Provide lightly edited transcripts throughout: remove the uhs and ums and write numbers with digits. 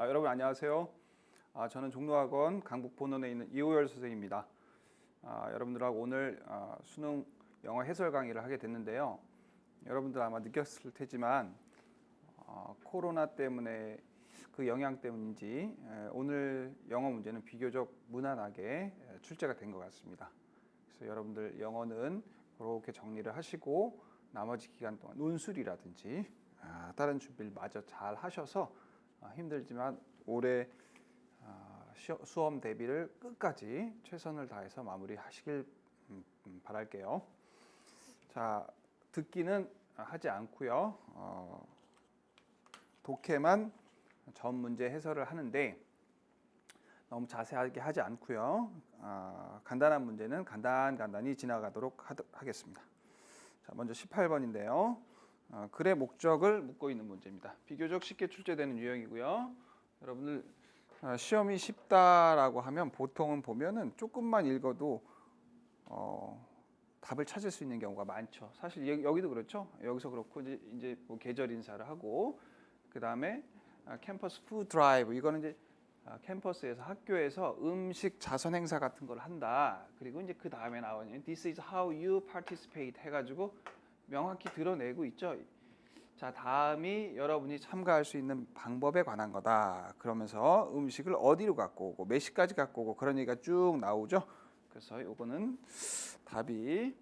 여러분 안녕하세요. 저는 종로학원 강북본원에 있는 이호열 선생입니다. 여러분들하고 오늘 수능 영어 해설 강의를 하게 됐는데요. 여러분들 아마 느꼈을 테지만 코로나 때문에 그 영향 때문인지 오늘 영어 문제는 비교적 무난하게 출제가 된 것 같습니다. 그래서 여러분들 영어는 그렇게 정리를 하시고 나머지 기간 동안 논술이라든지 다른 준비를 마저 잘 하셔서 힘들지만 올해 수험 대비를 끝까지 최선을 다해서 마무리하시길 바랄게요. 자, 듣기는 하지 않고요. 독해만 전 문제 해설을 하는데 너무 자세하게 하지 않고요. 간단한 문제는 간단히 지나가도록 하겠습니다. 자, 먼저 18번인데요. 글의 목적을 묻고 있는 문제입니다. 비교적 쉽게 출제되는 유형이고요. 여러분들 시험이 쉽다라고 하면 보통은 보면은 조금만 읽어도 답을 찾을 수 있는 경우가 많죠. 사실 여기도 그렇죠. 여기서 그렇고 이제 뭐 계절 인사를 하고 그 다음에 캠퍼스 푸드 드라이브 이거는 이제 캠퍼스에서 학교에서 음식 자선 행사 같은 걸 한다. 그리고 이제 그 다음에 나오는 This is how you participate 해가지고 명확히 드러내고 있죠. 자, 다음이 여러분이 참가할 수 있는 방법에 관한 거다. 그러면서 음식을 어디로 갖고 오고 몇 시까지 갖고 오고 그런 얘기가 쭉 나오죠. 그래서 요거는 답이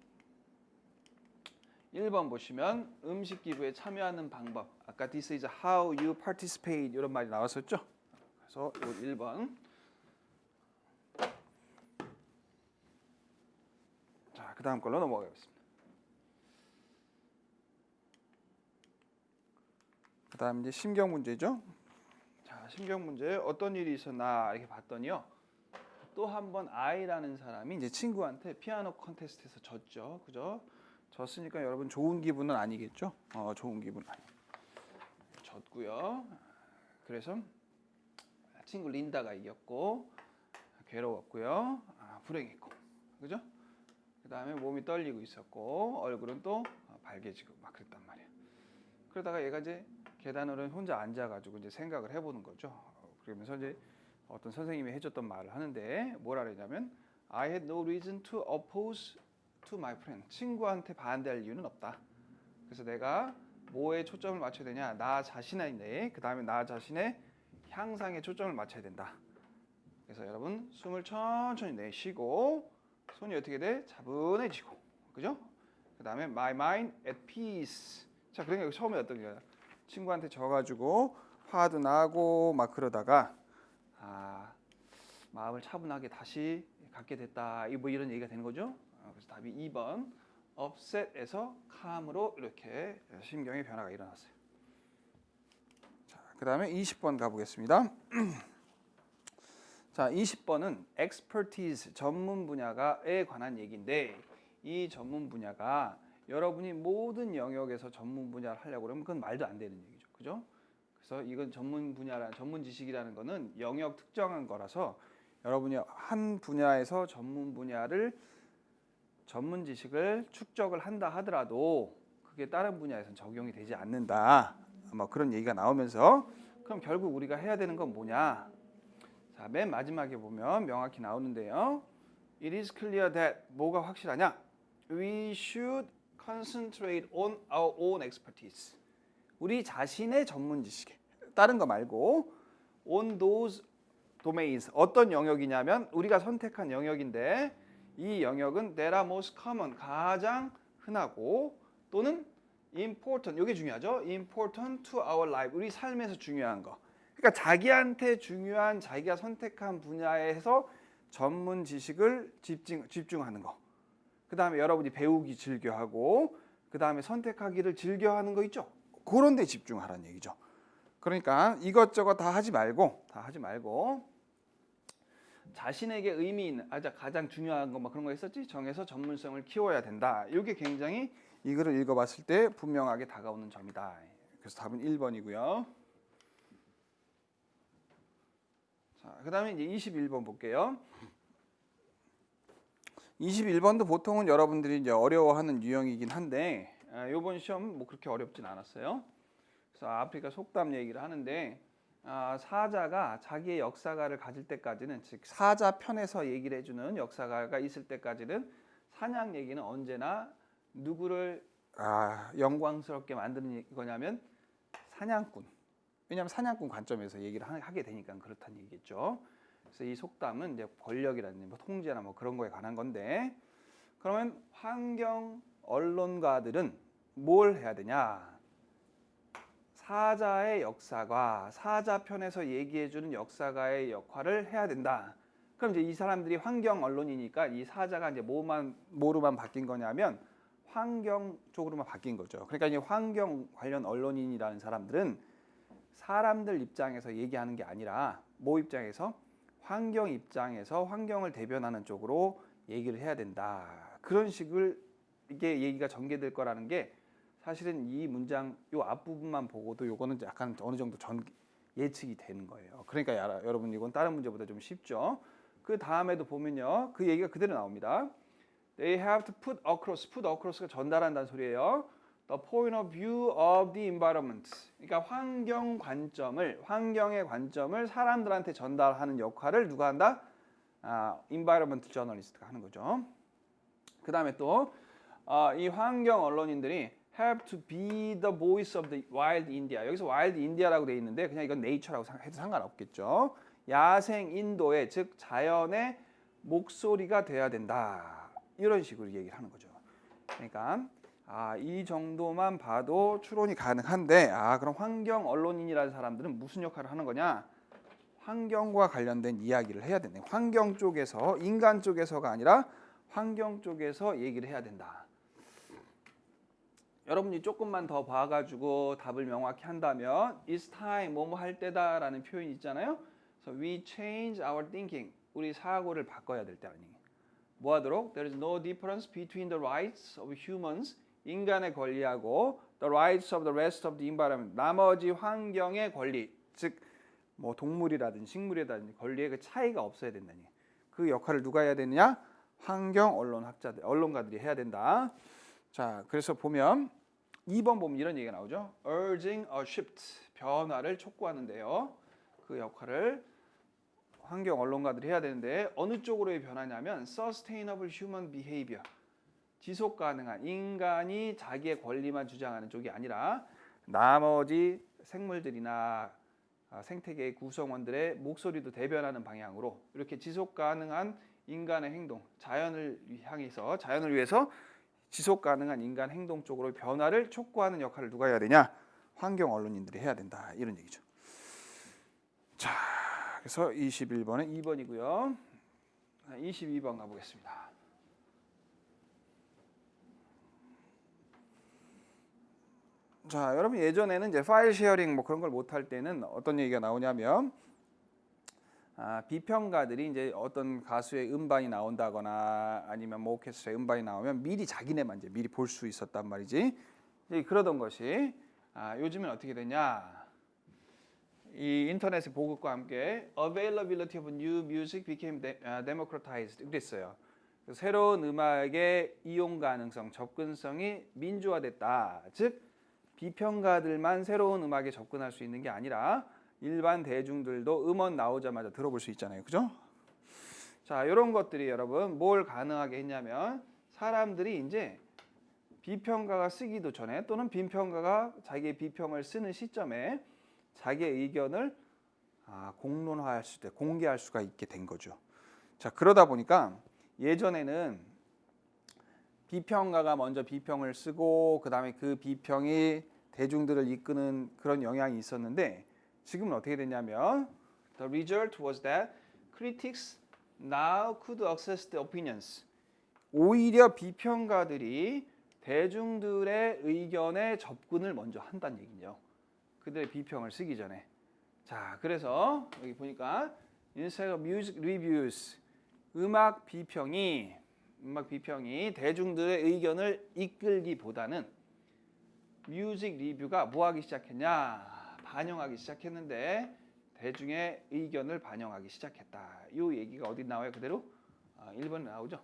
1번 보시면 음식 기부에 참여하는 방법. 아까 This is how you participate 이런 말이 나왔었죠. 그래서 요 1번. 자, 그 다음 걸로 넘어가겠습니다. 그 다음 이제 심경 문제죠. 자, 심경 문제 어떤 일이 있었나 이렇게 봤더니요. 또 한 번 I라는 사람이 이제 친구한테 피아노 컨테스트에서 졌죠. 그죠? 졌으니까 여러분 좋은 기분은 아니겠죠? 좋은 기분 아니. 졌고요. 그래서 친구 린다가 이겼고 괴로웠고요. 불행했고. 그죠? 그 다음에 몸이 떨리고 있었고 얼굴은 또 발개지고 막 그랬단 말이에요. 그러다가 얘가 이제 계단으로 혼자 앉아가지고 이제 생각을 해보는 거죠. 그러면서 이제 어떤 선생님이 해줬던 말을 하는데 뭐라 그러냐면 I had no reason to oppose to my friend. 친구한테 반대할 이유는 없다. 그래서 내가 뭐에 초점을 맞춰야 되냐? 나 자신인데 그 다음에 나 자신의 향상에 초점을 맞춰야 된다. 그래서 여러분 숨을 천천히 내쉬고 손이 어떻게 돼? 차분해지고 그죠? 그 다음에 my mind at peace. 자, 그러니까 처음에 어떤 거야? 친구한테 져가지고 화도 나고 막 그러다가 마음을 차분하게 다시 갖게 됐다. 뭐 이런 얘기가 되는 거죠. 그래서 답이 2번 upset에서 calm으로 이렇게 심경의 변화가 일어났어요. 자, 그 다음에 20번 가보겠습니다. 자, 20번은 expertise 전문 분야에 관한 얘기인데 이 전문 분야가 여러분이 모든 영역에서 전문 분야를 하려고 그러면 그건 말도 안 되는 얘기죠. 그죠? 그래서 이건 전문 지식이라는 거는 영역 특정한 거라서 여러분이 한 분야에서 전문 지식을 축적을 한다 하더라도 그게 다른 분야에서는 적용이 되지 않는다. 뭐 그런 얘기가 나오면서 그럼 결국 우리가 해야 되는 건 뭐냐? 자, 맨 마지막에 보면 명확히 나오는데요. It is clear that 뭐가 확실하냐? We should concentrate on our own expertise. 우리 자신의 전문 지식에 다른 거 말고 on those domains. 어떤 영역이냐면 우리가 선택한 영역인데 이 영역은 that are most common. 가장 흔하고 또는 important. 이게 중요하죠. important to our life. 우리 삶에서 중요한 거. 그러니까 자기한테 중요한 자기가 선택한 분야에서 전문 지식을 집중하는 거. 그 다음에 여러분이 배우기 즐겨하고 그 다음에 선택하기를 즐겨하는 거 있죠. 그런 데 집중하라는 얘기죠. 그러니까 이것저것 다 하지 말고 자신에게 의미 있는 가장 중요한 거 막 그런 거 있었지? 정해서 전문성을 키워야 된다. 이게 굉장히 이 글을 읽어봤을 때 분명하게 다가오는 점이다. 그래서 답은 1번이고요. 자, 그 다음에 이제 21번 볼게요. 21번도 보통은 여러분들이 이제 어려워하는 유형이긴 한데 이번 시험 뭐 그렇게 어렵진 않았어요. 그래서 아프리카 속담 얘기를 하는데 사자가 자기의 역사가를 가질 때까지는, 즉 사자 편에서 얘기를 해주는 역사가가 있을 때까지는 사냥 얘기는 언제나 누구를 영광스럽게 만드는 거냐면 사냥꾼. 왜냐하면 사냥꾼 관점에서 얘기를 하게 되니까 그렇다는 얘기겠죠. 그래서 이 속담은 이제 권력이라든지 뭐 통제나 뭐 그런 거에 관한 건데, 그러면 환경 언론가들은 뭘 해야 되냐? 사자의 역사가, 사자 편에서 얘기해주는 역사가의 역할을 해야 된다. 그럼 이제 이 사람들이 환경 언론이니까 이 사자가 이제 뭐로만 바뀐 거냐면 환경 쪽으로만 바뀐 거죠. 그러니까 이제 환경 관련 언론인이라는 사람들은 사람들 입장에서 얘기하는 게 아니라 뭐 입장에서? 환경 입장에서 환경을 대변하는 쪽으로 얘기를 해야 된다. 그런 식을 이게 얘기가 전개될 거라는 게 사실은 이 문장 요 앞부분만 보고도 요거는 약간 어느 정도 예측이 되는 거예요. 그러니까 여러분 이건 다른 문제보다 좀 쉽죠. 그 다음에도 보면요, 그 얘기가 그대로 나옵니다. They have to put across가 전달한다는 소리예요. The point of view of the environment. 그러니까 환경의 관점을 사람들한테 전달하는 역할을 누가 한다? environment journalist가 하는 거죠. 그 다음에 또 이 환경 언론인들이 have to be the voice of the wild India. 여기서 wild India라고 돼 있는데 그냥 이건 nature라고 해도 상관없겠죠. 야생 인도의, 즉 자연의 목소리가 돼야 된다. 이런 식으로 얘기를 하는 거죠. 그러니까 이 정도만 봐도 추론이 가능한데, 그럼 환경 언론인이라는 사람들은 무슨 역할을 하는 거냐? 환경과 관련된 이야기를 해야 된다. 환경 쪽에서, 인간 쪽에서가 아니라 환경 쪽에서 얘기를 해야 된다. 여러분이 조금만 더 봐가지고 답을 명확히 한다면 It's time, 뭐뭐 할 때다라는 표현이 있잖아요. So we change our thinking. 우리 사고를 바꿔야 될 때라는 얘기. 뭐 하도록? There is no difference between the rights of humans, 인간의 권리하고 the rights of the rest of the environment, 나머지 환경의 권리, 즉 뭐 동물이라든지 식물이라든지 권리의 그 차이가 없어야 된다니. 그 역할을 누가 해야 되느냐? 환경 언론가들이 해야 된다. 자, 그래서 보면 2번 보면 이런 얘기가 나오죠. Urging a shift, 변화를 촉구하는데요. 그 역할을 환경 언론가들이 해야 되는데 어느 쪽으로의 변화냐면 Sustainable human behavior, 지속 가능한, 인간이 자기의 권리만 주장하는 쪽이 아니라 나머지 생물들이나 생태계의 구성원들의 목소리도 대변하는 방향으로 이렇게 지속 가능한 인간의 행동, 자연을 위해서 지속 가능한 인간 행동 쪽으로 변화를 촉구하는 역할을 누가 해야 되냐? 환경 언론인들이 해야 된다. 이런 얘기죠. 자, 그래서 21번은 2번이고요. 22번 가보겠습니다. 자, 여러분 예전에는 이제 파일 쉐어링 뭐 그런 걸 못할 때는 어떤 얘기가 나오냐면 비평가들이 이제 어떤 가수의 음반이 나온다거나 아니면 뭐 오케스트라의 음반이 나오면 미리 자기네만 이제 미리 볼 수 있었단 말이지. 이제 그러던 것이 요즘은 어떻게 되냐? 이 인터넷의 보급과 함께 availability of new music became democratized 그랬어요. 새로운 음악의 이용 가능성, 접근성이 민주화됐다. 즉 비평가들만 새로운 음악에 접근할 수 있는 게 아니라 일반 대중들도 음원 나오자마자 들어볼 수 있잖아요. 그죠? 자, 이런 것들이 여러분 뭘 가능하게 했냐면 사람들이 이제 비평가가 쓰기도 전에 또는 비평가가 자기의 비평을 쓰는 시점에 자기의 의견을 공론화할 수 있게, 공개할 수가 있게 된 거죠. 자, 그러다 보니까 예전에는 비평가가 먼저 비평을 쓰고 그다음에 그 비평이 대중들을 이끄는 그런 영향이 있었는데 지금은 어떻게 됐냐면 The result was that critics now could access the opinions. 오히려 비평가들이 대중들의 의견에 접근을 먼저 한다는 얘기죠. 그들의 비평을 쓰기 전에. 자, 그래서 여기 보니까 instead of music reviews, 음악 비평이 대중들의 의견을 이끌기보다는 뮤직 리뷰가 뭐 하기 시작했냐? 반영하기 시작했는데 대중의 의견을 반영하기 시작했다. 이 얘기가 어디 나와요? 그대로 1번에 나오죠.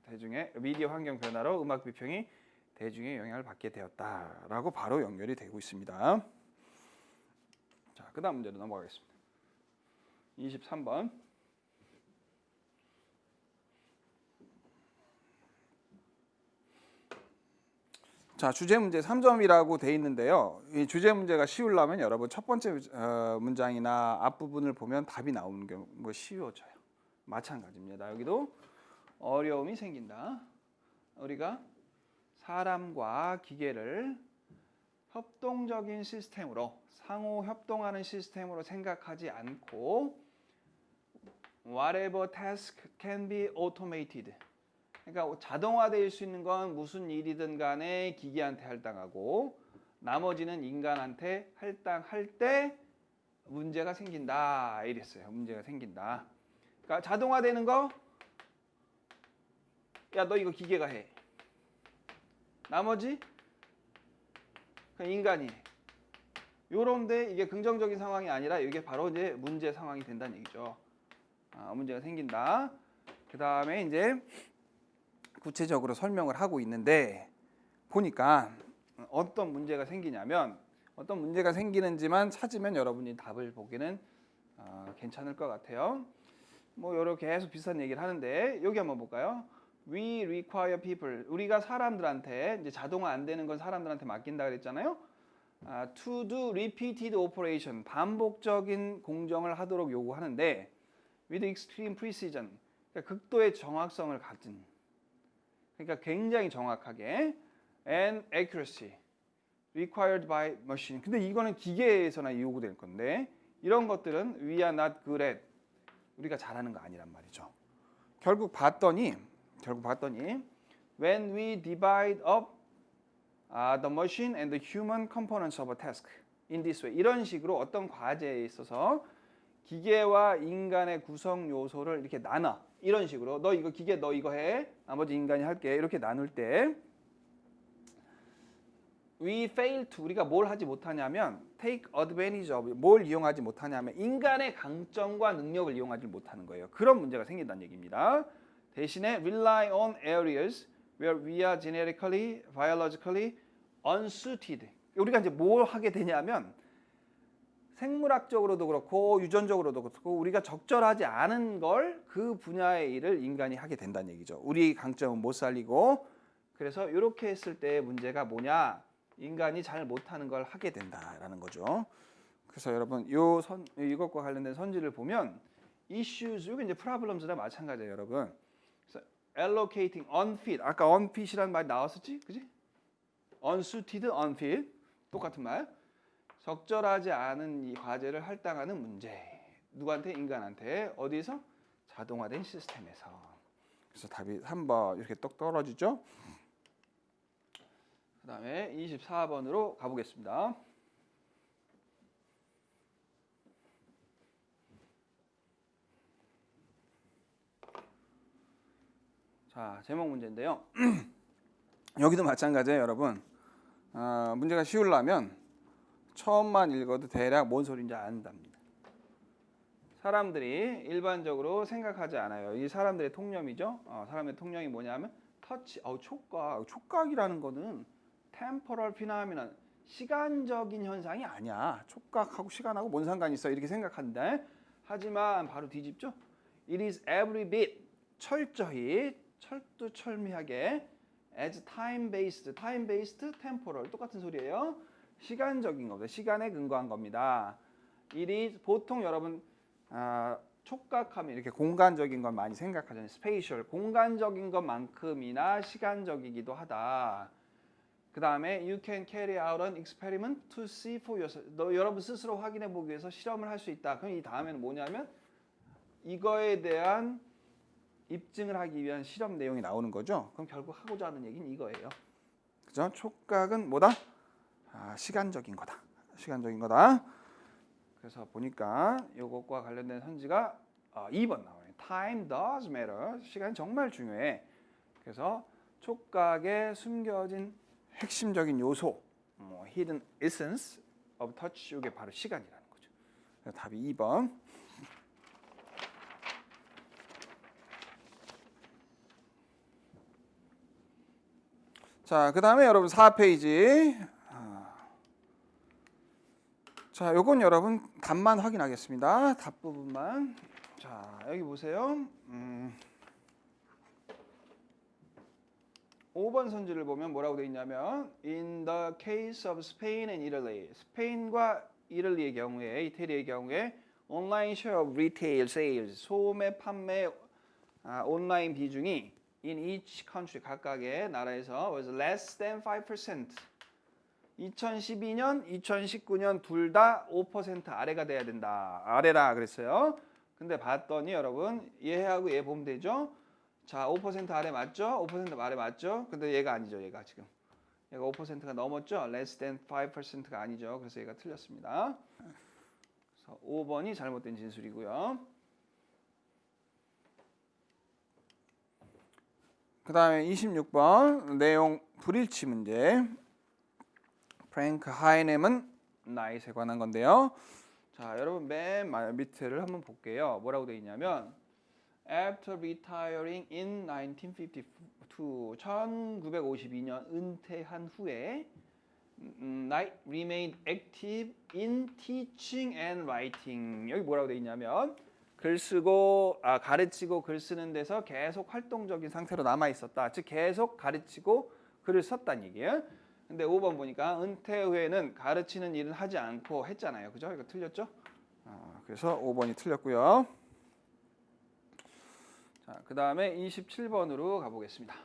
대중의 미디어 환경 변화로 음악 비평이 대중의 영향을 받게 되었다라고 바로 연결이 되고 있습니다. 자, 그다음 문제로 넘어가겠습니다. 23번. 자, 주제 문제 3점이라고 돼 있는데요. 이 주제 문제가 쉬우려면 여러분 첫 번째 문장이나 앞부분을 보면 답이 나오는 경우가 쉬워져요. 마찬가지입니다. 여기도 어려움이 생긴다. 우리가 사람과 기계를 협동적인 시스템으로 상호 협동하는 시스템으로 생각하지 않고 whatever task can be automated. 그러니까 자동화될 수 있는 건 무슨 일이든 간에 기계한테 할당하고 나머지는 인간한테 할당할 때 문제가 생긴다 이랬어요. 문제가 생긴다. 그러니까 자동화되는 거, 야 너 이거 기계가 해. 나머지 그냥 인간이 해. 요런데 이게 긍정적인 상황이 아니라 이게 바로 이제 문제 상황이 된다는 얘기죠. 문제가 생긴다. 그 다음에 이제 구체적으로 설명을 하고 있는데 보니까 어떤 문제가 생기냐면 어떤 문제가 생기는지만 찾으면 여러분이 답을 보기는 괜찮을 것 같아요. 뭐 이렇게 계속 비슷한 얘기를 하는데 여기 한번 볼까요? We require people. 우리가 사람들한테 이제 자동화 안 되는 건 사람들한테 맡긴다 그랬잖아요. To do repeated operation. 반복적인 공정을 하도록 요구하는데 with extreme precision. 그러니까 극도의 정확성을 가진. 그러니까 굉장히 정확하게 and accuracy required by machine. 근데 이거는 기계에서나 요구될 건데 이런 것들은 we are not good at. 우리가 잘하는 거 아니란 말이죠. 결국 봤더니 when we divide up the machine and the human components of a task in this way. 이런 식으로 어떤 과제에 있어서 기계와 인간의 구성 요소를 이렇게 나눠. 이런 식으로 너 이거 기계 너 이거 해. 나머지 인간이 할게. 이렇게 나눌 때 we fail to 우리가 뭘 하지 못하냐면 take advantage of 뭘 이용하지 못하냐면 인간의 강점과 능력을 이용하지 못하는 거예요. 그런 문제가 생긴다는 얘기입니다. 대신에 rely on areas where we are genetically, biologically unsuited. 우리가 이제 뭘 하게 되냐면 생물학적으로도 그렇고 유전적으로도 그렇고 우리가 적절하지 않은 걸 그 분야의 일을 인간이 하게 된다는 얘기죠. 우리 강점은 못 살리고 그래서 이렇게 했을 때 문제가 뭐냐? 인간이 잘 못하는 걸 하게 된다라는 거죠. 그래서 여러분 이것과 관련된 선지를 보면 issues 이게 이제 problems랑 마찬가지예요, 여러분. 그래서 allocating unfit 아까 unfit이라는 말이 나왔었지, 그지? unsuited, unfit 똑같은 말. 적절하지 않은 이 과제를 할당하는 문제. 누구한테? 인간한테. 어디서? 자동화된 시스템에서. 그래서 답이 3번 이렇게 똑 떨어지죠. 그 다음에 24번으로 가보겠습니다. 자, 제목 문제인데요. 여기도 마찬가지예요, 여러분. 문제가 쉬우려면 처음만 읽어도 대략 뭔 소리인지 안답니다. 사람들이 일반적으로 생각하지 않아요. 이 사람들의 통념이죠. 사람의 통념이 뭐냐면 터치, 촉각이라는 거는 temporal phenomenon, 시간적인 현상이 아니야. 촉각하고 시간하고 뭔 상관이 있어? 이렇게 생각한다. 하지만 바로 뒤집죠. It is every bit, 철저히, 철두철미하게 as time-based, temporal 똑같은 소리예요. 시간적인 겁니다. 시간에 근거한 겁니다. It is 보통 여러분 촉각하면 이렇게 공간적인 것 많이 생각하잖아요. spatial, 공간적인 것만큼이나 시간적이기도 하다. 그 다음에 you can carry out an experiment to see for yourself. 여러분 스스로 확인해 보기 위해서 실험을 할 수 있다. 그럼 이 다음에는 뭐냐면 이거에 대한 입증을 하기 위한 실험 내용이 나오는 거죠. 그럼 결국 하고자 하는 얘기는 이거예요. 그죠? 촉각은 뭐다? 시간적인 거다. 시간적인 거다. 그래서 보니까 이것과 관련된 선지가 2번 나와요. Time does matter. 시간이 정말 중요해. 그래서 촉각에 숨겨진 핵심적인 요소, hidden essence of touch, 이게 바로 시간이라는 거죠. 그래서 답이 2번. 자, 그 다음에 여러분 4페이지. 자, 요건 여러분 답만 확인하겠습니다. 답 부분만. 자, 여기 보세요. 5번 선지를 보면 뭐라고 되어 있냐면 In the case of Spain and Italy, 스페인과 이탈리의 경우에 온라인 share of retail sales, 소매 판매 온라인 비중이 in each country, 각각의 나라에서 was less than 5%. 2012년, 2019년 둘 다 5% 아래가 돼야 된다. 아래라 그랬어요. 근데 봤더니 여러분 얘하고 얘 보면 되죠? 자, 5% 아래 맞죠? 5% 아래 맞죠? 근데 얘가 아니죠. 얘가 지금. 얘가 5%가 넘었죠? less than 5%가 아니죠. 그래서 얘가 틀렸습니다. 그래서 5번이 잘못된 진술이고요. 그 다음에 26번 내용 불일치 문제. 프랭크 하이넴은 나잇에 관한 건데요. 자, 여러분 맨 밑에를 한번 볼게요. 뭐라고 되어 있냐면 After retiring in 1952, 1952년 은퇴한 후에 Knight remained active in teaching and writing. 여기 뭐라고 되어 있냐면 글 쓰고 가르치고 글 쓰는 데서 계속 활동적인 상태로 남아 있었다. 즉 계속 가르치고 글을 썼다는 얘기예요. 근데 5번 보니까 은퇴 후에는 가르치는 일은 하지 않고 했잖아요. 그죠? 이거 틀렸죠? 그래서 5번이 틀렸고요. 자, 그 다음에 27번으로 가보겠습니다.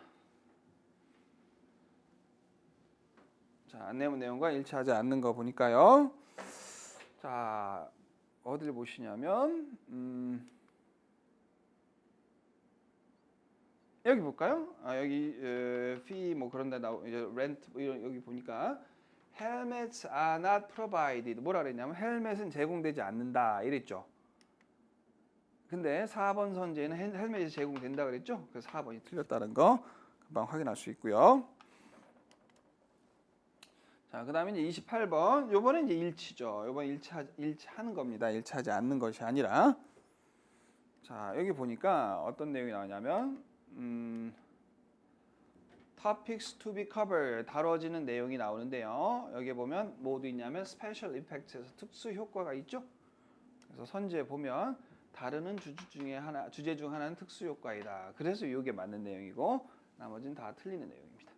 자, 안내문 내용과 일치하지 않는 거 보니까요. 자, 어디를 보시냐면 여기 볼까요? 여기 fee 뭐 그런 데 나오 이제 rent 여기 보니까 helmets are not provided. 뭐라 그랬냐면 헬멧은 제공되지 않는다 이랬죠. 근데 4번 선지에는 헬멧이 제공된다 그랬죠. 그래서 4번이 틀렸다는 거 금방 확인할 수 있고요. 자, 그다음에 이제 28번. 요번엔 이제 일치죠. 요번 일치하는 겁니다. 일치하지 않는 것이 아니라. 자, 여기 보니까 어떤 내용이 나오냐면 topics to be covered, 다뤄지는 내용이 나오는데요. 여기 보면 뭐도 있냐면 special effects에서 특수 효과가 있죠. 그래서 선지에 보면 다루는 주제 중 하나는 특수 효과이다. 그래서 이게 맞는 내용이고 나머지는 다 틀리는 내용입니다.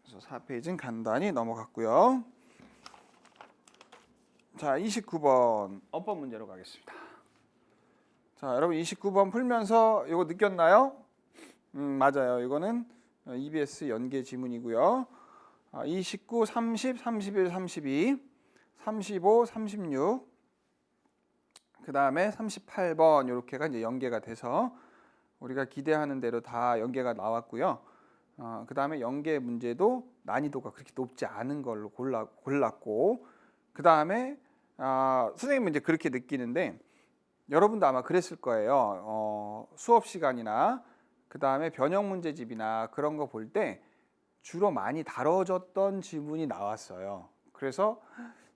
그래서 4페이지는 간단히 넘어갔고요. 자, 29번 어법 문제로 가겠습니다. 자, 여러분 29번 풀면서 이거 느꼈나요? 맞아요. 이거는 EBS 연계 지문이고요. 29, 30, 31, 32, 35, 36, 그 다음에 38번 이렇게가 이제 연계가 돼서 우리가 기대하는 대로 다 연계가 나왔고요. 그 다음에 연계 문제도 난이도가 그렇게 높지 않은 걸로 골랐고, 그 다음에 선생님은 이제 그렇게 느끼는데 여러분도 아마 그랬을 거예요. 수업 시간이나 그 다음에 변형 문제집이나 그런 거 볼 때 주로 많이 다뤄졌던 지문이 나왔어요. 그래서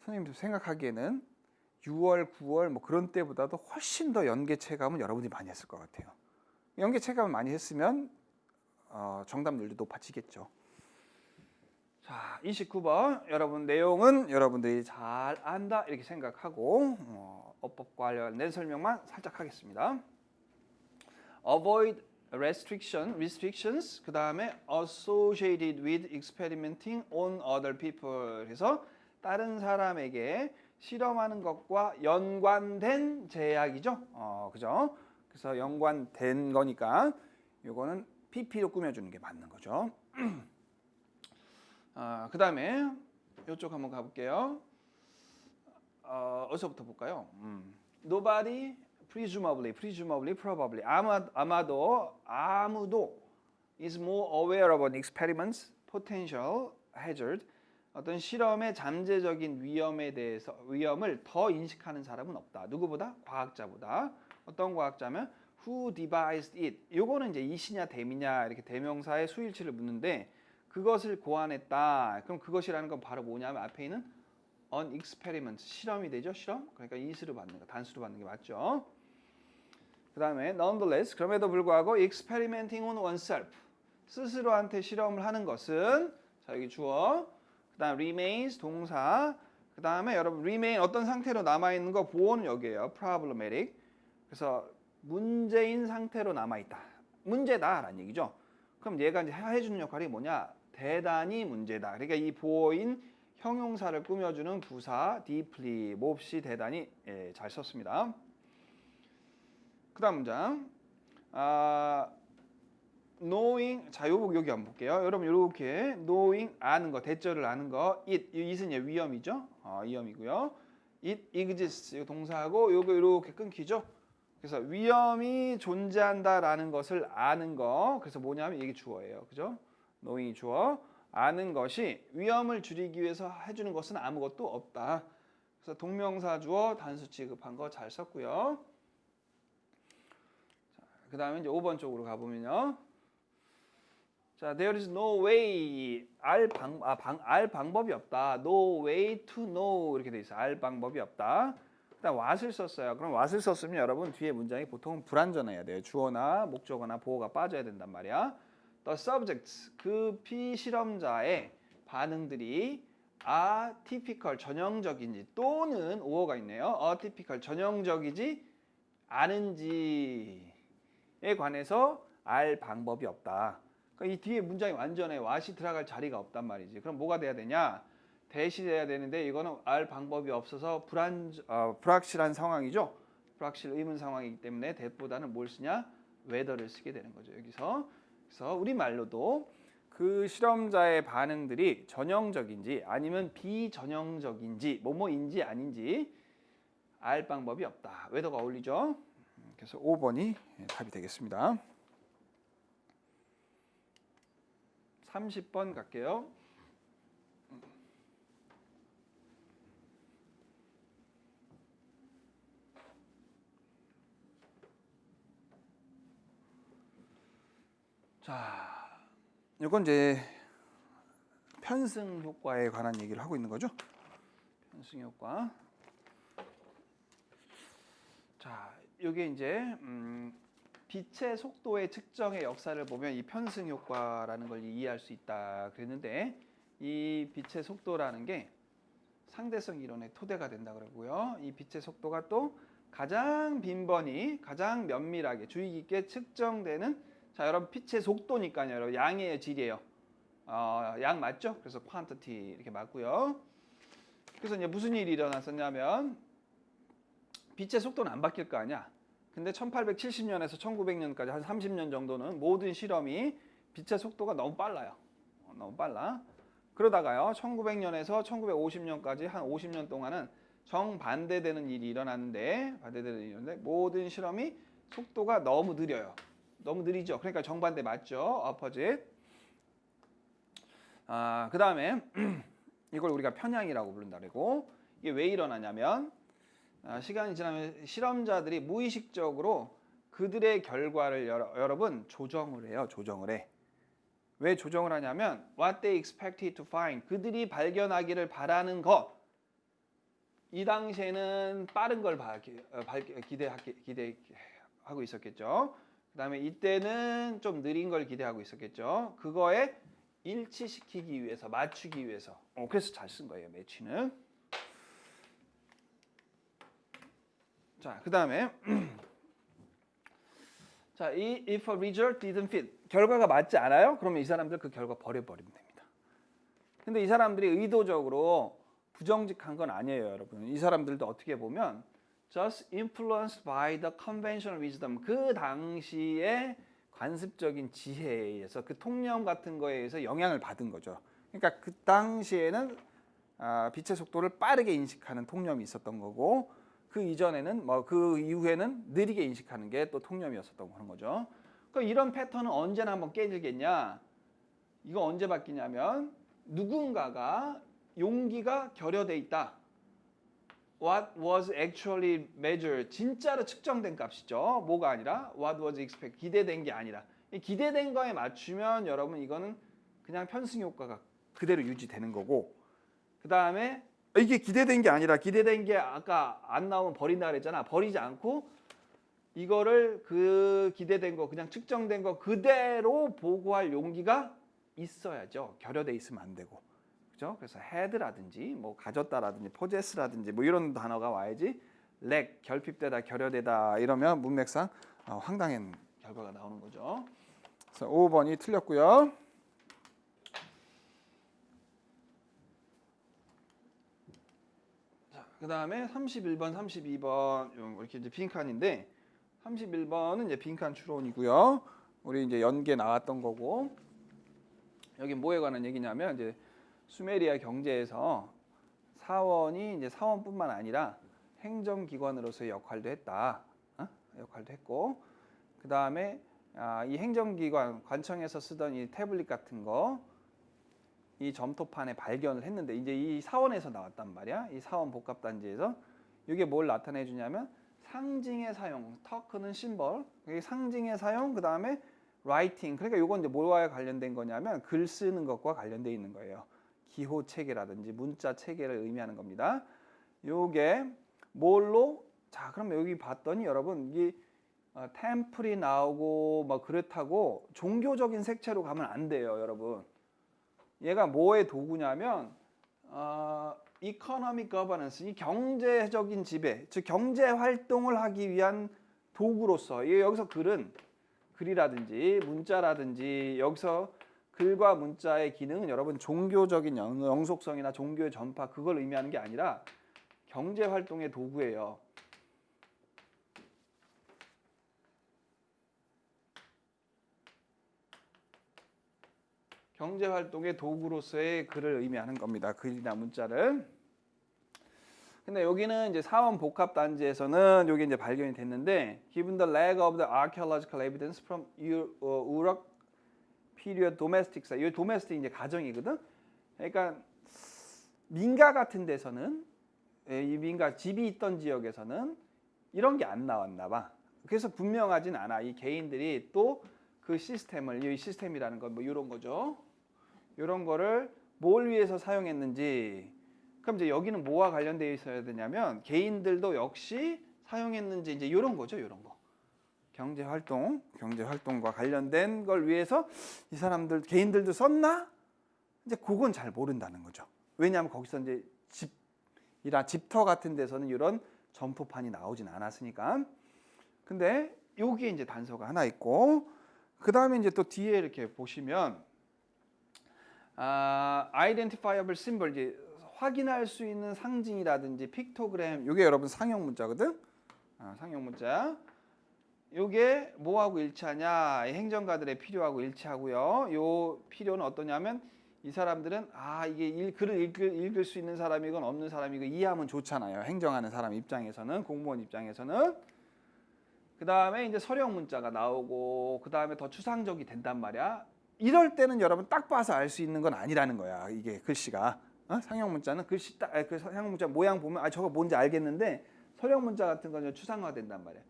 선생님도 생각하기에는 6월, 9월 뭐 그런 때보다도 훨씬 더 연계 체감은 여러분들이 많이 했을 것 같아요. 연계 체감을 많이 했으면 정답률도 높아지겠죠. 자, 29번 여러분 내용은 여러분들이 잘 안다 이렇게 생각하고 어법과 관련된 설명만 살짝 하겠습니다. Avoid restrictions 그 다음에 associated with experimenting on other people. 그래서 다른 사람에게 실험하는 것과 연관된 제약이죠. 그죠? 그래서 연관된 거니까 이거는 PP로 꾸며주는 게 맞는 거죠. 그 다음에 이쪽 한번 가볼게요. 어디서부터 볼까요? Nobody, presumably, probably. 아무도 is more aware of an experiment's potential hazard. 어떤 실험의 잠재적인 위험을 더 인식하는 사람은 없다. 누구보다? 과학자보다. 어떤 과학자면 who devised it. 요거는 이제 이시냐 댐이냐 이렇게 대명사의 수일치를 묻는데 그것을 고안했다. 그럼 그것이라는 건 바로 뭐냐면 앞에 있는 an experiment. 실험이 되죠. 실험. 그러니까 이수로 받는 거, 단수로 받는 게 맞죠. 그 다음에 nonetheless. 그럼에도 불구하고 experimenting on oneself. 스스로한테 실험을 하는 것은 자 여기 주어. 그 다음 remains 동사, 그 다음에 여러분 remain 어떤 상태로 남아있는 거 보호는 여기에요. problematic. 그래서 문제인 상태로 남아있다. 문제다라는 얘기죠. 그럼 얘가 이제 해주는 역할이 뭐냐? 대단히 문제다. 그러니까 이 보호인 형용사를 꾸며주는 부사 deeply 몹시 대단히 잘 썼습니다. 그 다음 문장 knowing 자 요거 여기 한번 볼게요. 여러분 이렇게 knowing 아는 거 대절을 아는 거 it은 위험이죠. 위험이고요. it exists 이거 동사하고 요거 이렇게 끊기죠. 그래서 위험이 존재한다라는 것을 아는 거. 그래서 뭐냐면 이게 주어예요. 그죠? knowing이 주어. 아는 것이 위험을 줄이기 위해서 해주는 것은 아무것도 없다. 그래서 동명사 주어 단수 취급한 거 잘 썼고요. 그 다음에 이제 5번 쪽으로 가보면요. 자, there is no way 알 방법이 없다. No way to know 이렇게 돼 있어요. 알 방법이 없다. 일단 what을 썼어요. 그럼 what을 썼으면 여러분 뒤에 문장이 보통 불완전해야 돼요. 주어나 목적어나 보어가 빠져야 된단 말이야. The subjects 그 피실험자의 반응들이 atypical 전형적인지 또는 오어가 있네요. atypical 전형적이지 않은지에 관해서 알 방법이 없다. 그러니까 이 뒤에 문장이 완전해. what이 들어갈 자리가 없단 말이지. 그럼 뭐가 돼야 되냐? 대시 돼야 되는데 이거는 알 방법이 없어서 불확실한 상황이죠. 불확실 의문 상황이기 때문에 that보다는 뭘 쓰냐? whether를 쓰게 되는 거죠. 여기서. 그래서 우리말로도 그 실험자의 반응들이 전형적인지 아니면 비전형적인지 뭐뭐인지 아닌지 알 방법이 없다. whether가 어울리죠. 그래서 5번이 답이 되겠습니다. 30번 갈게요. 자, 이건 이제 편승 효과에 관한 얘기를 하고 있는 거죠. 편승 효과. 자, 이게 이제 빛의 속도의 측정의 역사를 보면 이 편승 효과라는 걸 이해할 수 있다 그랬는데 이 빛의 속도라는 게 상대성 이론의 토대가 된다 그러고요. 이 빛의 속도가 또 가장 빈번히 가장 면밀하게 주의 깊게 측정되는 자, 여러분 빛의 속도니까요. 여러분 양의 질이에요. 양 맞죠? 그래서 quantity 이렇게 맞고요. 그래서 이제 무슨 일이 일어났었냐면 빛의 속도는 안 바뀔 거 아니야. 근데 1870년에서 1900년까지 한 30년 정도는 모든 실험이 빛의 속도가 너무 빨라요. 너무 빨라. 그러다가요. 1900년에서 1950년까지 한 50년 동안은 정반대되는 일이 일어났는데 모든 실험이 속도가 너무 느려요. 너무 느리죠. 그러니까 정반대 맞죠. opposite. 그 다음에 이걸 우리가 편향이라고 부른다 그러고 이게 왜 일어나냐면 시간이 지나면 실험자들이 무의식적으로 그들의 결과를 여러분 조정을 해요. 조정을 해. 왜 조정을 하냐면 what they expected to find 그들이 발견하기를 바라는 것. 이 당시에는 빠른 걸 기대하고 있었겠죠. 그 다음에 이때는 좀 느린 걸 기대하고 있었겠죠. 그거에 일치시키기 위해서 맞추기 위해서 그래서 잘 쓴 거예요. 매치는. 자, 그 다음에 자, 이 if a result didn't fit 결과가 맞지 않아요? 그러면 이 사람들 그 결과 버려버리면 됩니다. 근데 이 사람들이 의도적으로 부정직한 건 아니에요, 여러분. 이 사람들도 어떻게 보면 just influenced by the conventional wisdom 그 당시의 관습적인 지혜에 의해서 그 통념 같은 거에 의해서 영향을 받은 거죠. 그러니까 그 당시에는 빛의 속도를 빠르게 인식하는 통념이 있었던 거고 그 이전에는 그 이후에는 느리게 인식하는 게 또 통념이었었던 그런 거죠. 그러니까 이런 패턴은 언제나 한번 깨지겠냐? 이거 언제 바뀌냐면 누군가가 용기가 결여돼 있다. What was actually measured 진짜로 측정된 값이죠. 뭐가 아니라 what was expected 기대된 게 아니라 기대된 거에 맞추면 여러분 이거는 그냥 편승 효과가 그대로 유지되는 거고 그 다음에 이게 기대된 게 아니라 기대된 게 아까 안 나오면 버린다 그랬잖아. 버리지 않고 이거를 그 기대된 거 그냥 측정된 거 그대로 보고할 용기가 있어야죠. 결여돼 있으면 안 되고 그죠? 그래서 had라든지 뭐 가졌다라든지 possess라든지 뭐 이런 단어가 와야지 lack 결핍되다 결여되다 이러면 문맥상 황당한 결과가 나오는 거죠. 그래서 5번이 틀렸고요. 자, 그다음에 31번, 32번 이렇게 이제 빈칸인데 31번은 이제 빈칸 추론이고요. 우리 이제 연계 나왔던 거고 여기 뭐에 관한 얘기냐면 이제 수메리아 경제에서 사원이 이제 사원뿐만 아니라 행정기관으로서의 역할도 했다. 역할도 했고 그 다음에 이 행정기관 관청에서 쓰던 이 태블릿 같은 거 이 점토판에 발견을 했는데 이제 이 사원에서 나왔단 말이야. 이 사원 복합단지에서 이게 뭘 나타내 주냐면 상징의 사용, 터크는 심벌, 상징의 사용, 그 다음에 라이팅. 그러니까 이건 이제 뭐와 관련된 거냐면 글 쓰는 것과 관련돼 있는 거예요. 기호 체계라든지 문자 체계를 의미하는 겁니다. 요게 뭘로? 자, 그럼 여기 봤더니 여러분 이게 템플이 나오고 뭐 그렇다고 종교적인 색채로 가면 안 돼요, 여러분. 얘가 뭐의 도구냐면 economic governance, 이 경제적인 지배, 즉 경제 활동을 하기 위한 도구로서 여기서 글이라든지 문자라든지 여기서 글과 문자의 기능은 여러분 종교적인 영속성이나 종교의 전파 그걸 의미하는 게 아니라 경제 활동의 도구예요. 경제 활동의 도구로서의 글을 의미하는 겁니다. 글이나 문자를. 근데 여기는 이제 사원 복합 단지에서는 여기 이제 발견이 됐는데, given the lack of the archaeological evidence from Uruk period domestic site, 이 domestic 이제 가정이거든. 그러니까 민가 같은 데서는 이 민가 집이 있던 지역에서는 이런 게 안 나왔나 봐. 그래서 분명하진 않아. 이 개인들이 또 그 시스템을 이 시스템이라는 건 뭐 이런 거죠. 이런 거를 뭘 위해서 사용했는지. 그럼 이제 여기는 뭐와 관련되어 있어야 되냐면 개인들도 역시 사용했는지 이제 이런 거죠, 이런 거. 경제 활동과 관련된 걸 위해서 이 사람들 개인들도 썼나? 이제 그건 잘 모른다는 거죠. 왜냐하면 거기서 이제 집터 같은 데서는 이런 점포판이 나오진 않았으니까. 근데 여기에 이제 단서가 하나 있고, 그 다음에 이제 또 뒤에 이렇게 보시면 identifiable symbol, 이제 확인할 수 있는 상징이라든지 픽토그램, 이게 여러분 상형 문자거든. 상형 문자. 이게 뭐하고 일치하냐? 행정가들의 필요하고 일치하고요. 요 필요는 어떠냐면 이 사람들은 이게 글을 읽을 수 있는 사람이건 없는 사람이건 이해하면 좋잖아요. 행정하는 사람 입장에서는, 공무원 입장에서는. 그 다음에 이제 서령 문자가 나오고 그 다음에 더 추상적이 된단 말이야. 이럴 때는 여러분 딱 봐서 알 수 있는 건 아니라는 거야. 이게 글씨가. 상형 문자는 글씨 그 상형 문자 모양 보면 저거 뭔지 알겠는데 서령 문자 같은 건 추상화 된단 말이야.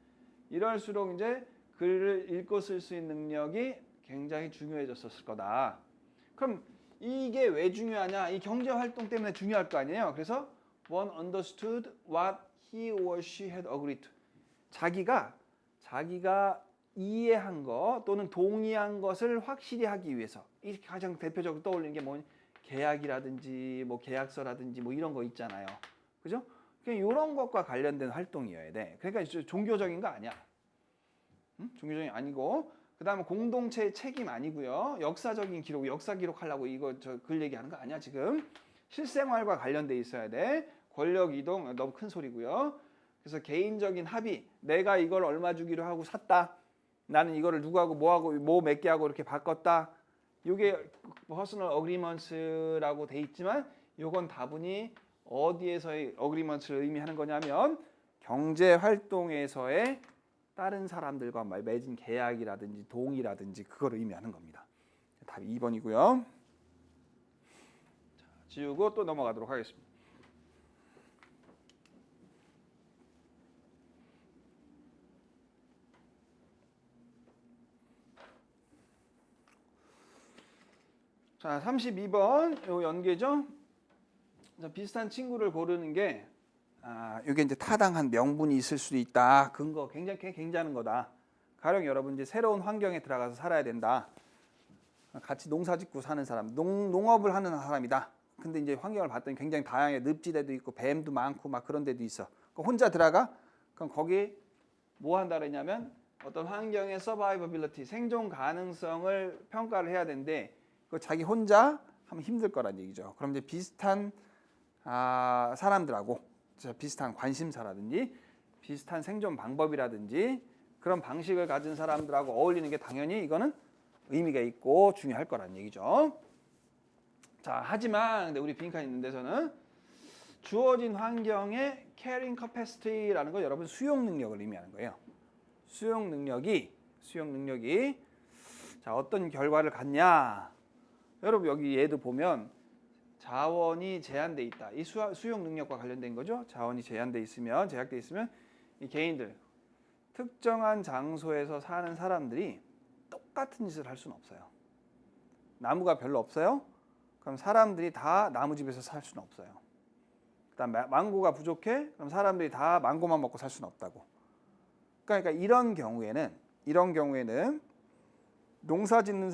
이럴수록 이제 글을 읽고 쓸 수 있는 능력이 굉장히 중요해졌을 거다. 그럼 이게 왜 중요하냐? 이 경제 활동 때문에 중요할 거 아니에요. 그래서 one understood what he or she had agreed to. 자기가 이해한 거 또는 동의한 것을 확실히 하기 위해서, 이 가장 대표적으로 떠올리는 게 뭐 계약이라든지 뭐 계약서라든지 뭐 이런 거 있잖아요. 그죠? 이런 것과 관련된 활동이어야 돼. 그러니까 종교적인 거 아니야. 종교적인 아니고, 그 다음에 공동체의 책임 아니고요. 역사적인 기록, 역사 기록하려고 이거 글 얘기하는 거 아니야 지금. 실생활과 관련돼 있어야 돼. 권력 이동 너무 큰 소리고요. 그래서 개인적인 합의, 내가 이걸 얼마 주기로 하고 샀다. 나는 이거를 누구하고 뭐하고 뭐 몇 개 하고 이렇게 바꿨다. 이게 퍼스널 어그리먼스라고 돼 있지만 이건 다분히 어디에서의 어그리먼스를 의미하는 거냐면 경제 활동에서의 다른 사람들과 맺은 계약이라든지 동의라든지 그걸 의미하는 겁니다. 답이 2번이고요. 자, 지우고 또 넘어가도록 하겠습니다. 자, 32번 요 연계죠. 자, 비슷한 친구를 고르는 게 이게 이제 타당한 명분이 있을 수도 있다. 근거 굉장한 거다. 가령 여러분 이제 새로운 환경에 들어가서 살아야 된다. 같이 농사짓고 사는 사람, 농업을 하는 사람이다. 근데 이제 환경을 봤더니 굉장히 다양해. 늪지대도 있고 뱀도 많고 막 그런 데도 있어. 혼자 들어가? 그럼 거기 뭐 한다 그랬냐면 어떤 환경의 서바이버빌리티, 생존 가능성을 평가를 해야 되는데 그 자기 혼자 하면 힘들 거란 얘기죠. 그럼 이제 비슷한 사람들하고 비슷한 관심사라든지 비슷한 생존 방법이라든지 그런 방식을 가진 사람들하고 어울리는 게 당연히 이거는 의미가 있고 중요할 거란 얘기죠. 자, 하지만 근데 우리 빈칸 있는 데서는 주어진 환경의 carrying capacity라는 거 여러분 수용 능력을 의미하는 거예요. 수용 능력이 자, 어떤 결과를 갖냐? 여러분 여기 얘도 보면 자원이 제한돼 있다. 이 수용 능력과 관련된 거죠. 자원이 제한돼 있으면 제약돼 있으면 이 개인들 특정한 장소에서 사는 사람들이 똑같은 짓을 할 수는 없어요. 나무가 별로 없어요. 그럼 사람들이 다 나무집에서 살 수는 없어요. 그다음 망고가 부족해. 그럼 사람들이 다 망고만 먹고 살 수는 없다고. 그러니까 이런 경우에는 농사 짓는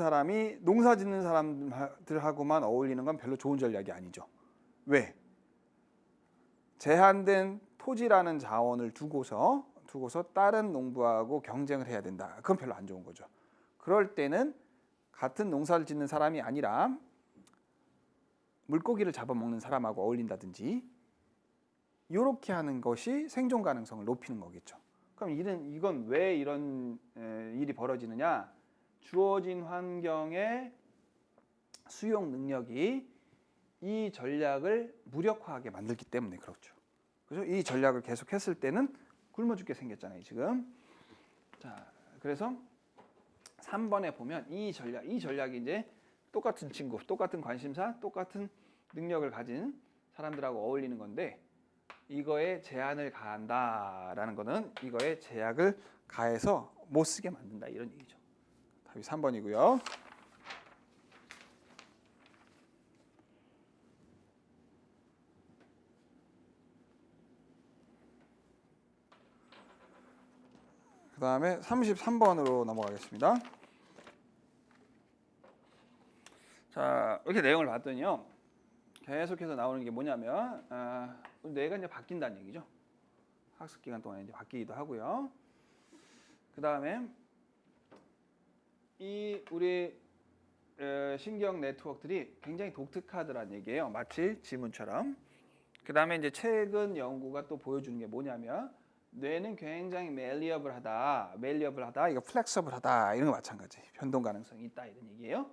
사람들하고만 어울리는 건 별로 좋은 전략이 아니죠. 왜? 제한된 토지라는 자원을 두고서 다른 농부하고 경쟁을 해야 된다. 그건 별로 안 좋은 거죠. 그럴 때는 같은 농사를 짓는 사람이 아니라 물고기를 잡아먹는 사람하고 어울린다든지 이렇게 하는 것이 생존 가능성을 높이는 거겠죠. 그럼 이건 왜 이런 일이 벌어지느냐? 주어진 환경의 수용 능력이 이 전략을 무력화하게 만들기 때문에 그렇죠. 그래서 이 전략을 계속했을 때는 굶어 죽게 생겼잖아요, 지금. 자, 그래서 3번에 보면 이 전략이 이제 똑같은 친구, 똑같은 관심사, 똑같은 능력을 가진 사람들하고 어울리는 건데 이거에 제한을 가한다라는 거는 이거에 제약을 가해서 못 쓰게 만든다 이런 얘기죠. 답이 3번이고요. 그 다음에 33번으로 넘어가겠습니다. 자, 이렇게 내용을 봤더니요. 계속해서 나오는 게 뭐냐면 뇌가 이제 바뀐다는 얘기죠. 학습 기간 동안에 이제 바뀌기도 하고요. 그 다음에 우리 신경 네트워크들이 굉장히 독특하더란 얘기예요. 마치 지문처럼. 그 다음에 이제 최근 연구가 또 보여주는 게 뭐냐면 뇌는 굉장히 malleable하다, 이거 flexible하다 이런 거 마찬가지. 변동 가능성이 있다 이런 얘기예요.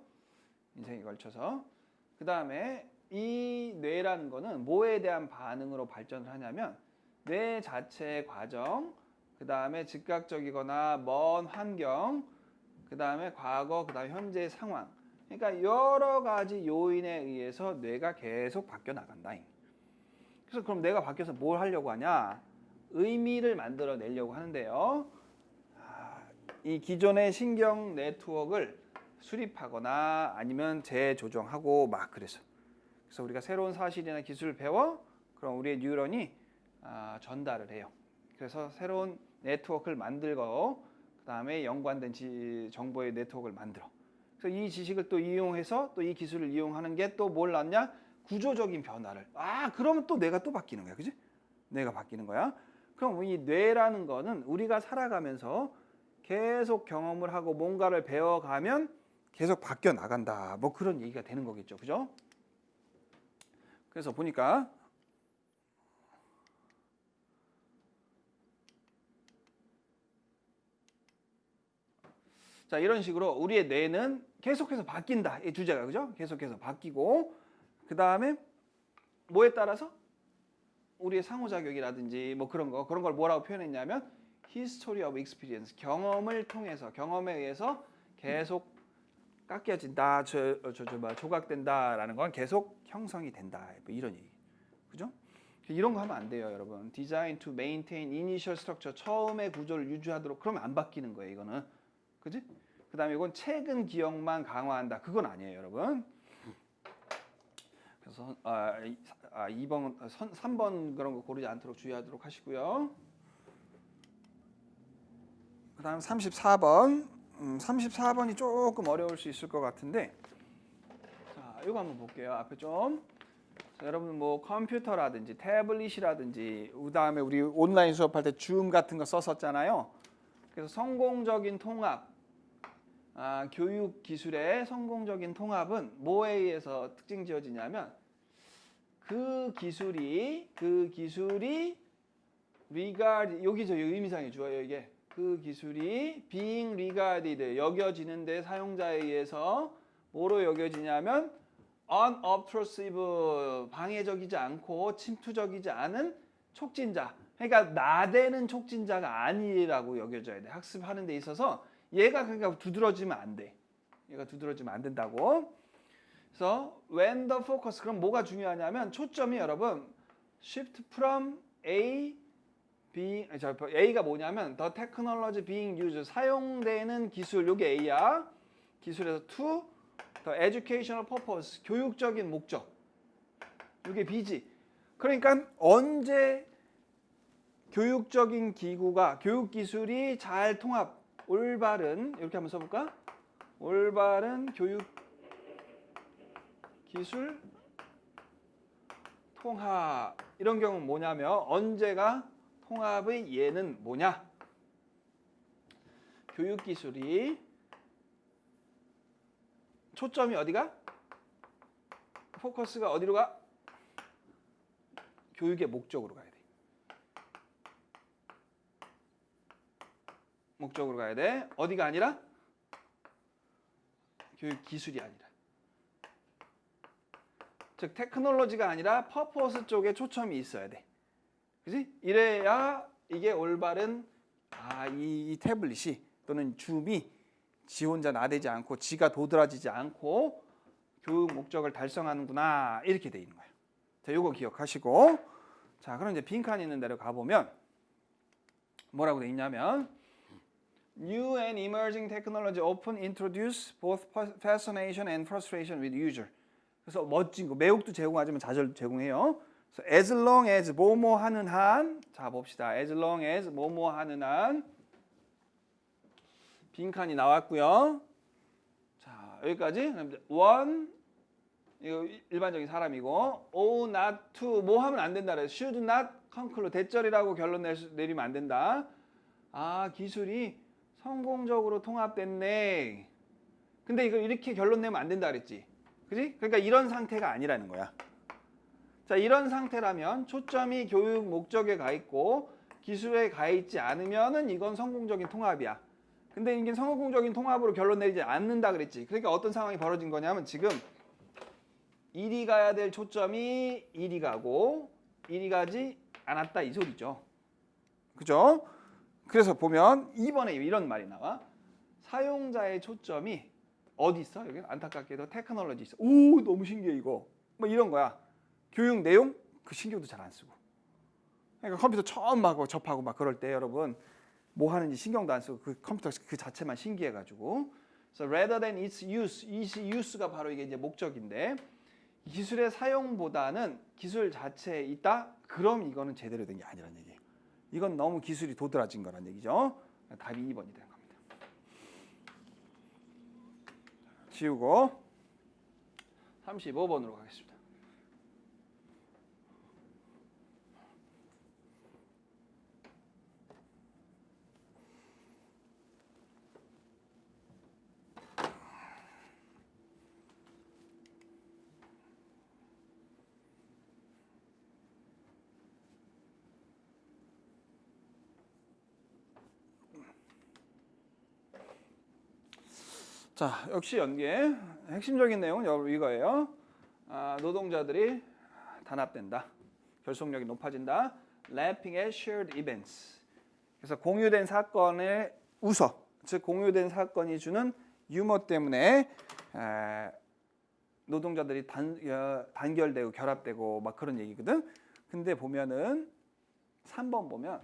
인생에 걸쳐서. 그 다음에 이 뇌라는 거는 뭐에 대한 반응으로 발전을 하냐면 뇌 자체의 과정, 그 다음에 즉각적이거나 먼 환경, 그 다음에 과거, 그 다음에 현재 상황. 그러니까 여러 가지 요인에 의해서 뇌가 계속 바뀌어 나간다. 그래서 그럼 뇌가 바뀌어서 뭘 하려고 하냐? 의미를 만들어내려고 하는데요. 이 기존의 신경 네트워크를 수립하거나 아니면 재조정하고 막 그래서 우리가 새로운 사실이나 기술을 배워 그럼 우리의 뉴런이 전달을 해요. 그래서 새로운 네트워크를 만들고 그 다음에 연관된 정보의 네트워크를 만들어. 그래서 이 지식을 또 이용해서 또 이 기술을 이용하는 게 또 뭘 낳냐? 구조적인 변화를. 그러면 또 뇌가 또 바뀌는 거야, 그지? 뇌가 바뀌는 거야. 그럼 이 뇌라는 거는 우리가 살아가면서 계속 경험을 하고 뭔가를 배워가면 계속 바뀌어 나간다. 뭐 그런 얘기가 되는 거겠죠, 그죠? 그래서 보니까 자, 이런 식으로 우리의 뇌는 계속해서 바뀐다. 이 주제가 그죠? 계속해서 바뀌고 그 다음에 뭐에 따라서 우리의 상호작용이라든지 뭐 그런 걸 뭐라고 표현했냐면 history of experience, 경험을 통해서 경험에 의해서 계속 깎여진다, 조각된다라는 건 계속 형성이 된다. 뭐 이런 얘기, 그죠? 이런 거 하면 안 돼요, 여러분. Design to maintain initial structure, 처음의 구조를 유지하도록 그러면 안 바뀌는 거예요, 이거는. 그지? 그 다음에 이건 최근 기억만 강화한다. 그건 아니에요, 여러분. 그래서 2번, 3번 그런 거 고르지 않도록 주의하도록 하시고요. 그 다음 34번. 34번이 조금 어려울 수 있을 것 같은데 자, 이거 한번 볼게요. 앞에 좀 여러분 뭐 컴퓨터라든지 태블릿이라든지 그다음에 우리 온라인 수업할 때 줌 같은 거 썼었잖아요. 그래서 성공적인 통합, 교육 기술의 성공적인 통합은 뭐에 의해서 특징 지어지냐면 그 기술이 regard 여기 저 의미상이 좋아요 이게 그 기술이 being regarded 여겨지는데 사용자에 의해서 뭐로 여겨지냐면 unobtrusive 방해적이지 않고 침투적이지 않은 촉진자. 그러니까 나대는 촉진자가 아니라고 여겨져야 돼. 학습하는 데 있어서 얘가 그러니까 두드러지면 안 돼. 얘가 두드러지면 안 된다고. 그래서 when the focus 그럼 뭐가 중요하냐면 초점이 여러분 shift from A가 뭐냐면 the technology being used 사용되는 기술 요게 A야. 기술에서 to the educational purpose 교육적인 목적 요게 B지. 그러니까 언제 교육적인 기구가 교육 기술이 잘 통합 올바른 이렇게 한번 써볼까? 올바른 교육 기술 통합 이런 경우는 뭐냐면 언제가 통합의 예는 뭐냐? 교육 기술이 초점이 어디가? 포커스가 어디로 가? 교육의 목적으로 가야 돼. 목적으로 가야 돼. 어디가 아니라? 교육 기술이 아니라. 즉 테크놀로지가 아니라 퍼포스 쪽에 초점이 있어야 돼. 그지? 이래야 이게 올바른 이 태블릿이 또는 줌이 지 혼자 나대지 않고 지가 도드라지지 않고 교육 목적을 달성하는구나 이렇게 돼 있는 거예요. 자, 요거 기억하시고 자, 그럼 이제 빈칸 있는 데로 가보면 뭐라고 돼 있냐면 New and emerging technology often introduce both fascination and frustration with user. 그래서 멋진 거 매혹도 제공하지만 좌절도 제공해요. 그래서 as long as 뭐뭐 하는 한 자 봅시다. as long as 뭐뭐 하는 한 빈칸이 나왔고요. 자 여기까지. one 이거 일반적인 사람이고 o not to 뭐 하면 안 된다 그래요. should not conclude 대절이라고 결론 내리면 안 된다. 기술이 성공적으로 통합됐네. 근데 이거 이렇게 결론 내면 안 된다 그랬지. 그지? 그러니까 이런 상태가 아니라는 거야. 자, 이런 상태라면 초점이 교육 목적에 가 있고 기술에 가 있지 않으면은 이건 성공적인 통합이야. 근데 이게 성공적인 통합으로 결론 내리지 않는다 그랬지. 그러니까 어떤 상황이 벌어진 거냐면 지금 이리 가야 될 초점이 이리 가고 이리 가지 않았다 이 소리죠. 그죠? 그래서 보면 2번에 이런 말이 나와. 사용자의 초점이 어디 있어? 여기 안타깝게도 테크놀로지 있어. 오 너무 신기해 이거. 뭐 이런 거야. 교육 내용 그 신경도 잘 안 쓰고. 그러니까 컴퓨터 처음 하고 접하고 막 그럴 때 여러분 뭐 하는지 신경도 안 쓰고 그 컴퓨터 그 자체만 신기해가지고. So rather than its use, 이 use가 바로 이게 이제 목적인데 기술의 사용보다는 기술 자체에 있다. 그럼 이거는 제대로 된 게 아니란 얘기예요. 이건 너무 기술이 도드라진 거란 얘기죠. 답이 2번이 되는 겁니다. 지우고 35번으로 가겠습니다. 자, 역시 연계 핵심적인 내용은 이거예요. 노동자들이 단합된다. 결속력이 높아진다. Laughing at shared events. 그래서 공유된 사건을 웃어. 즉 공유된 사건이 주는 유머 때문에 노동자들이 단결되고 결합되고 막 그런 얘기거든. 근데 보면은 3번 보면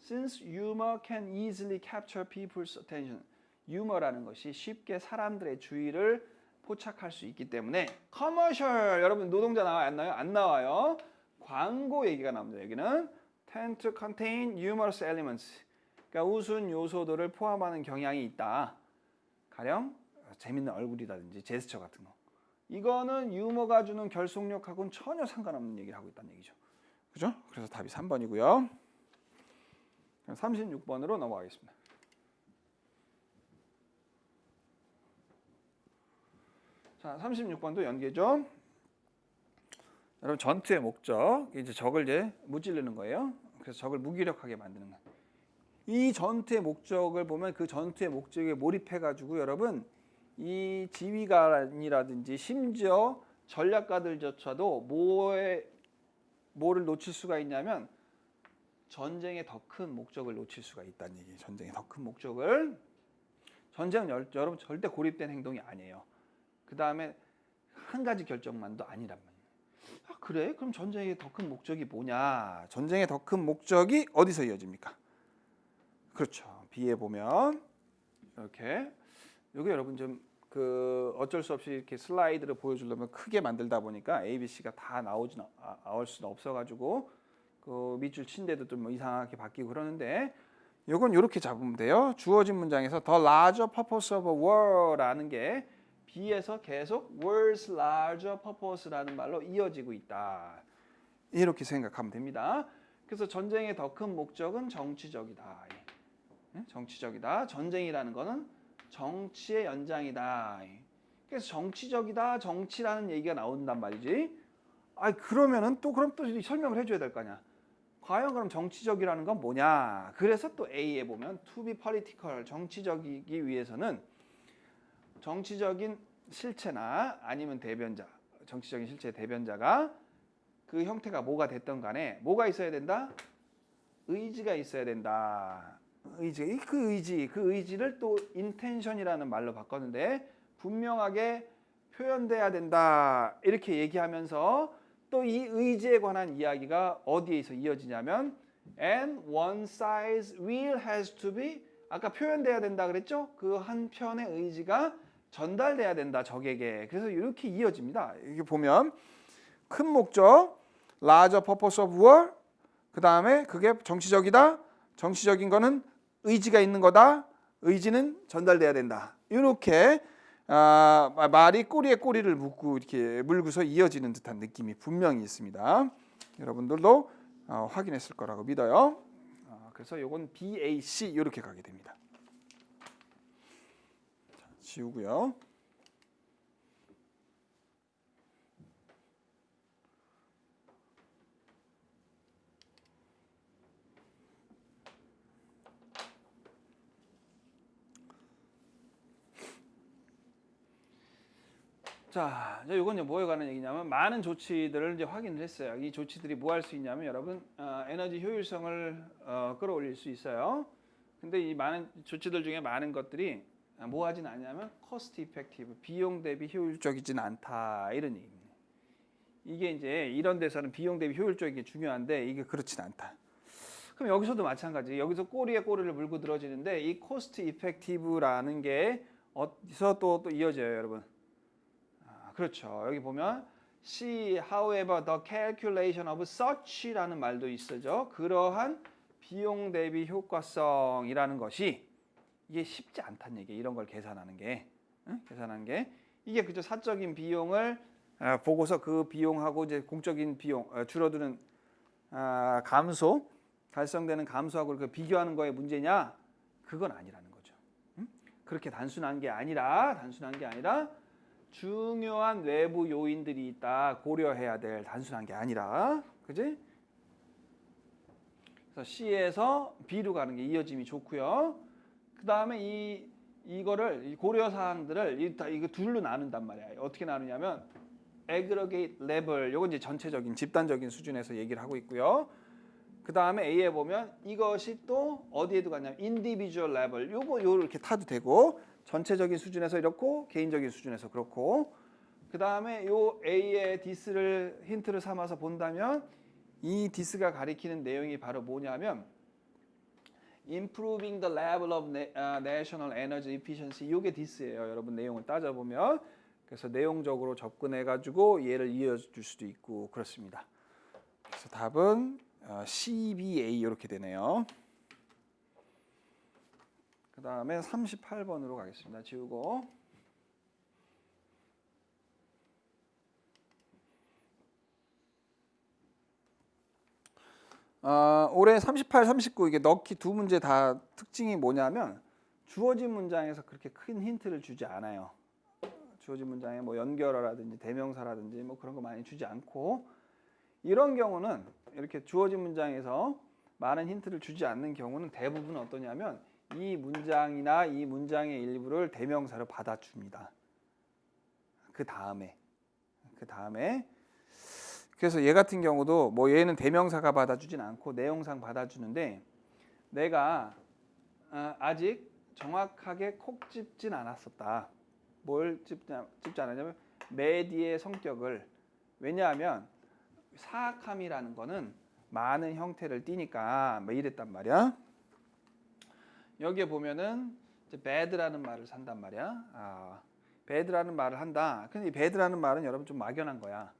Since humor can easily capture people's attention. 유머라는 것이 쉽게 사람들의 주의를 포착할 수 있기 때문에 커머셜 여러분 노동자 나와요? 안 나와요? 안 나와요. 광고 얘기가 나옵니다. 여기는 tend to contain humorous elements. 그러니까 웃은 요소들을 포함하는 경향이 있다. 가령 재밌는 얼굴이라든지 제스처 같은 거. 이거는 유머가 주는 결속력하고는 전혀 상관없는 얘기를 하고 있다는 얘기죠. 그죠? 그래서 답이 3번이고요. 36번으로 넘어가겠습니다. 자, 36번도 연계죠. 여러분 전투의 목적, 이제 적을 이제 무찌르는 거예요. 그래서 적을 무기력하게 만드는 거예요. 이 전투의 목적을 보면 그 전투의 목적에 몰입해가지고 여러분 이 지휘관이라든지 심지어 전략가들조차도 뭐를 놓칠 수가 있냐면 전쟁의 더 큰 목적을 놓칠 수가 있다는 얘기예요. 전쟁의 더 큰 목적을. 전쟁은 여러분 절대 고립된 행동이 아니에요. 그 다음에 한 가지 결정만도 아니란 말이에요. 아, 그래? 그럼 전쟁의 더 큰 목적이 뭐냐? 전쟁의 더 큰 목적이 어디서 이어집니까? 그렇죠. B에 보면 이렇게 여기 여러분 좀 어쩔 수 없이 이렇게 슬라이드를 보여주려면 크게 만들다 보니까 A, B, C가 다 나올 수는 없어가지고 그 밑줄 친데도 좀 이상하게 바뀌고 그러는데 이건 이렇게 잡으면 돼요. 주어진 문장에서 the larger purpose of a war라는 게 B에서 계속 war's larger purpose라는 말로 이어지고 있다. 이렇게 생각하면 됩니다. 그래서 전쟁의 더 큰 목적은 정치적이다. 정치적이다. 전쟁이라는 거는 정치의 연장이다. 그래서 정치적이다, 정치라는 얘기가 나온단 말이지. 아, 그러면은 그럼 또 설명을 해줘야 될 거 아니야. 과연 그럼 정치적이라는 건 뭐냐? 그래서 또 A에 보면 to be political, 정치적이기 위해서는 정치적인 실체나 아니면 대변자, 정치적인 실체의 대변자가 그 형태가 뭐가 됐던 간에 뭐가 있어야 된다? 의지가 있어야 된다. 그 의지를 또 intention이라는 말로 바꿨는데 분명하게 표현돼야 된다. 이렇게 얘기하면서 또 이 의지에 관한 이야기가 어디에서 이어지냐면 and one side's will has to be 아까 표현돼야 된다 그랬죠? 그 한편의 의지가 전달돼야 된다 적에게. 그래서 이렇게 이어집니다. 이렇게 보면 큰 목적, larger purpose of war, 그 다음에 그게 정치적이다. 정치적인 거는 의지가 있는 거다. 의지는 전달돼야 된다. 이렇게 말이 꼬리에 꼬리를 묶고 이렇게 물고서 이어지는 듯한 느낌이 분명히 있습니다. 여러분들도 확인했을 거라고 믿어요. 그래서 이건 B, A, C 이렇게 가게 됩니다. 자, 지우고요. 자, 이제 이건 뭐에 관한 얘기냐면 많은 조치들을 이제 확인을 했어요. 이 조치들이 뭐 할 수 있냐면 여러분 에너지 효율성을 끌어올릴 수 있어요. 근데 이 많은 조치들 중에 많은 것들이 뭐 하진 않냐면 cost effective, 비용 대비 효율적이진 않다 이런 얘기입니다. 이게 이제 이런 데서는 비용 대비 효율적인 게 중요한데 이게 그렇진 않다. 그럼 여기서도 마찬가지. 여기서 꼬리에 꼬리를 물고 들어지는데 이 cost effective라는 게 어디서 또 이어져요, 여러분? 그렇죠. 여기 보면 see however the calculation of such라는 말도 있어죠. 그러한 비용 대비 효과성이라는 것이 이게 쉽지 않다는 얘기예요. 이런 걸 계산하는 게. 계산하는 게 이게 그저 사적인 비용을 보고서 그 비용하고 이제 공적인 비용 줄어드는 감소 달성되는 감소하고 그 비교하는 거에 문제냐? 그건 아니라는 거죠. 그렇게 단순한 게 아니라 중요한 외부 요인들이 있다. 고려해야 될 단순한 게 아니라. 그지? 그래서 C에서 B로 가는 게 이어짐이 좋고요. 그다음에 이거를 고려 사항들을 이거 둘로 나눈단 말이야. 어떻게 나누냐면 aggregate level 요건 이제 전체적인 집단적인 수준에서 얘기를 하고 있고요. 그다음에 A에 보면 이것이 또 어디에도 가냐면 individual level 요거 이렇게 타도 되고 전체적인 수준에서 이렇고 개인적인 수준에서 그렇고 그다음에 요 A의 디스를 힌트를 삼아서 본다면 이 디스가 가리키는 내용이 바로 뭐냐면 improving the level of national energy efficiency 요게 디스예요. 여러분 내용을 따져보면 그래서 내용적으로 접근해 가지고 얘를 이어줄 수도 있고 그렇습니다. 그래서 답은 CBA 이렇게 되네요. 그 다음에 38번으로 가겠습니다. 지우고 올해 38, 39 이게 넣기 두 문제 다 특징이 뭐냐면 주어진 문장에서 그렇게 큰 힌트를 주지 않아요. 주어진 문장에 뭐 연결어라든지 대명사라든지 뭐 그런 거 많이 주지 않고, 이런 경우는 이렇게 주어진 문장에서 많은 힌트를 주지 않는 경우는 대부분 어떠냐면 이 문장이나 이 문장의 일부를 대명사로 받아줍니다. 그 다음에 그래서 얘 같은 경우도 뭐 얘는 대명사가 받아주진 않고 내용상 받아주는데, 내가 아직 정확하게 콕 집진 않았었다. 뭘 집지 않았냐면 메디의 성격을. 왜냐하면 사악함이라는 거는 많은 형태를 띠니까 뭐 이랬단 말이야. 여기에 보면은 이제 bad라는 말을 산단 말이야. bad라는 말을 한다. 근데 이 bad라는 말은 여러분 좀 막연한 거야.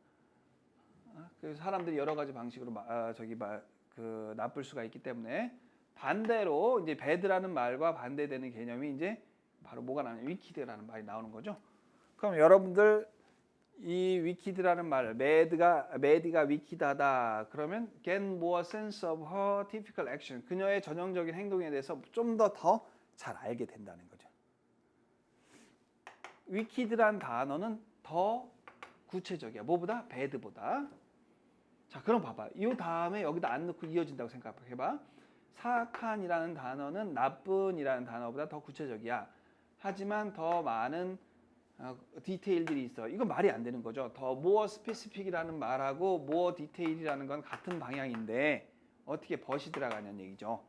그래서 사람들이 여러 가지 방식으로 나쁠 수가 있기 때문에, 반대로 이제 bad라는 말과 반대되는 개념이 이제 바로 뭐가 나오냐, wicked라는 말이 나오는 거죠. 그럼 여러분들 이 wicked라는 말, mad가 wicked하다 그러면 get more sense of her typical action, 그녀의 전형적인 행동에 대해서 좀 더 잘 알게 된다는 거죠. wicked란 단어는 더 구체적이야. 뭐보다? bad보다. 자, 그럼 봐봐. 이 다음에 여기다 안 넣고 이어진다고 생각해봐. 사악한이라는 단어는 나쁜이라는 단어보다 더 구체적이야. 하지만 더 많은 디테일들이 있어. 이건 말이 안 되는 거죠. 더 more specific이라는 말하고 more detail이라는 건 같은 방향인데 어떻게 벗이 들어가냐는 얘기죠.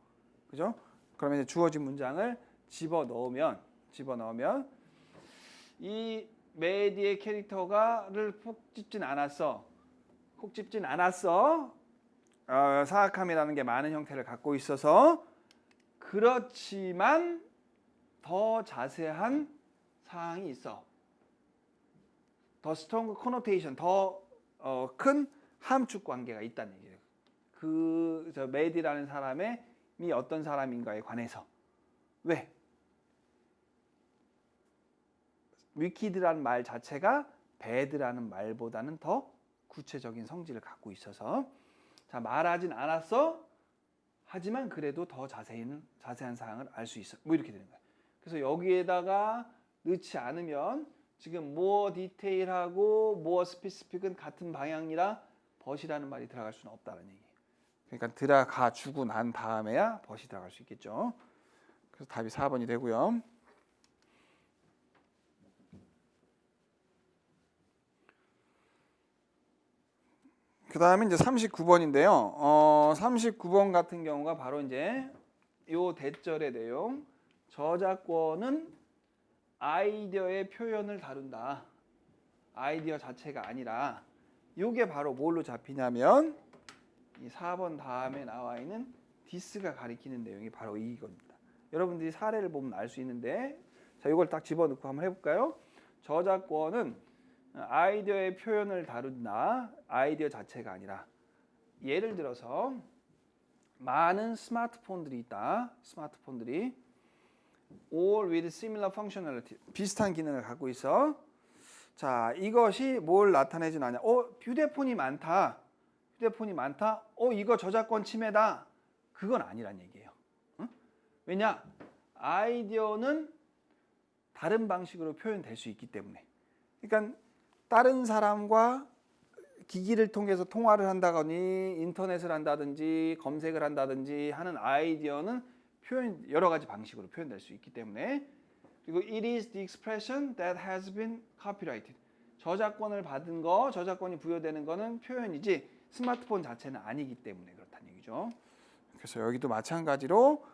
그죠? 그러면 이제 주어진 문장을 집어넣으면 이 메디의 캐릭터가를 콕 집진 않았어. 사악함이라는 게 많은 형태를 갖고 있어서, 그렇지만 더 자세한 사항이 있어. 더 스트롱 코노테이션, 더 큰 함축 관계가 있다는 얘기예요. 메디라는 사람이 어떤 사람인가에 관해서. 왜? wicked라는 말 자체가 bad라는 말보다는 더 구체적인 성질을 갖고 있어서, 자, 말하진 않았어. 하지만 그래도 더 자세한 사항을 알 수 있어. 뭐 이렇게 되는 거야. 그래서 여기에다가 넣지 않으면 지금 more detail하고 more specific은 같은 방향이라 벗이라는 말이 들어갈 수는 없다는 얘기예요. 그러니까 들어가 주고 난 다음에야 벗이 들어갈 수 있겠죠. 그래서 답이 4번이 되고요. 그 다음에 이제 39번인데요. 39번 같은 경우가 바로 이제 요 대절의 내용. 저작권은 아이디어의 표현을 다룬다. 아이디어 자체가 아니라, 요게 바로 뭘로 잡히냐면 이 4번 다음에 나와 있는 디스가 가리키는 내용이 바로 이겁니다. 여러분들이 사례를 보면 알 수 있는데, 자, 이걸 딱 집어넣고 한번 해볼까요? 저작권은 아이디어의 표현을 다룬다. 아이디어 자체가 아니라, 예를 들어서 많은 스마트폰들이 있다. 스마트폰들이 all with similar functionality, 비슷한 기능을 갖고 있어. 자, 이것이 뭘 나타내진 않냐? 휴대폰이 많다. 이거 저작권 침해다. 그건 아니란 얘기예요. 응? 왜냐? 아이디어는 다른 방식으로 표현될 수 있기 때문에. 그러니까 다른 사람과 기기를 통해서 통화를 한다거니 인터넷을 한다든지 검색을 한다든지 하는 아이디어는 여러 가지 방식으로 표현될 수 있기 때문에. 그리고 it is the expression that has been copyrighted. 저작권을 받은 거, 저작권이 부여되는 거는 표현이지 스마트폰 자체는 아니기 때문에 그렇다는 얘기죠. 그래서 여기도 마찬가지로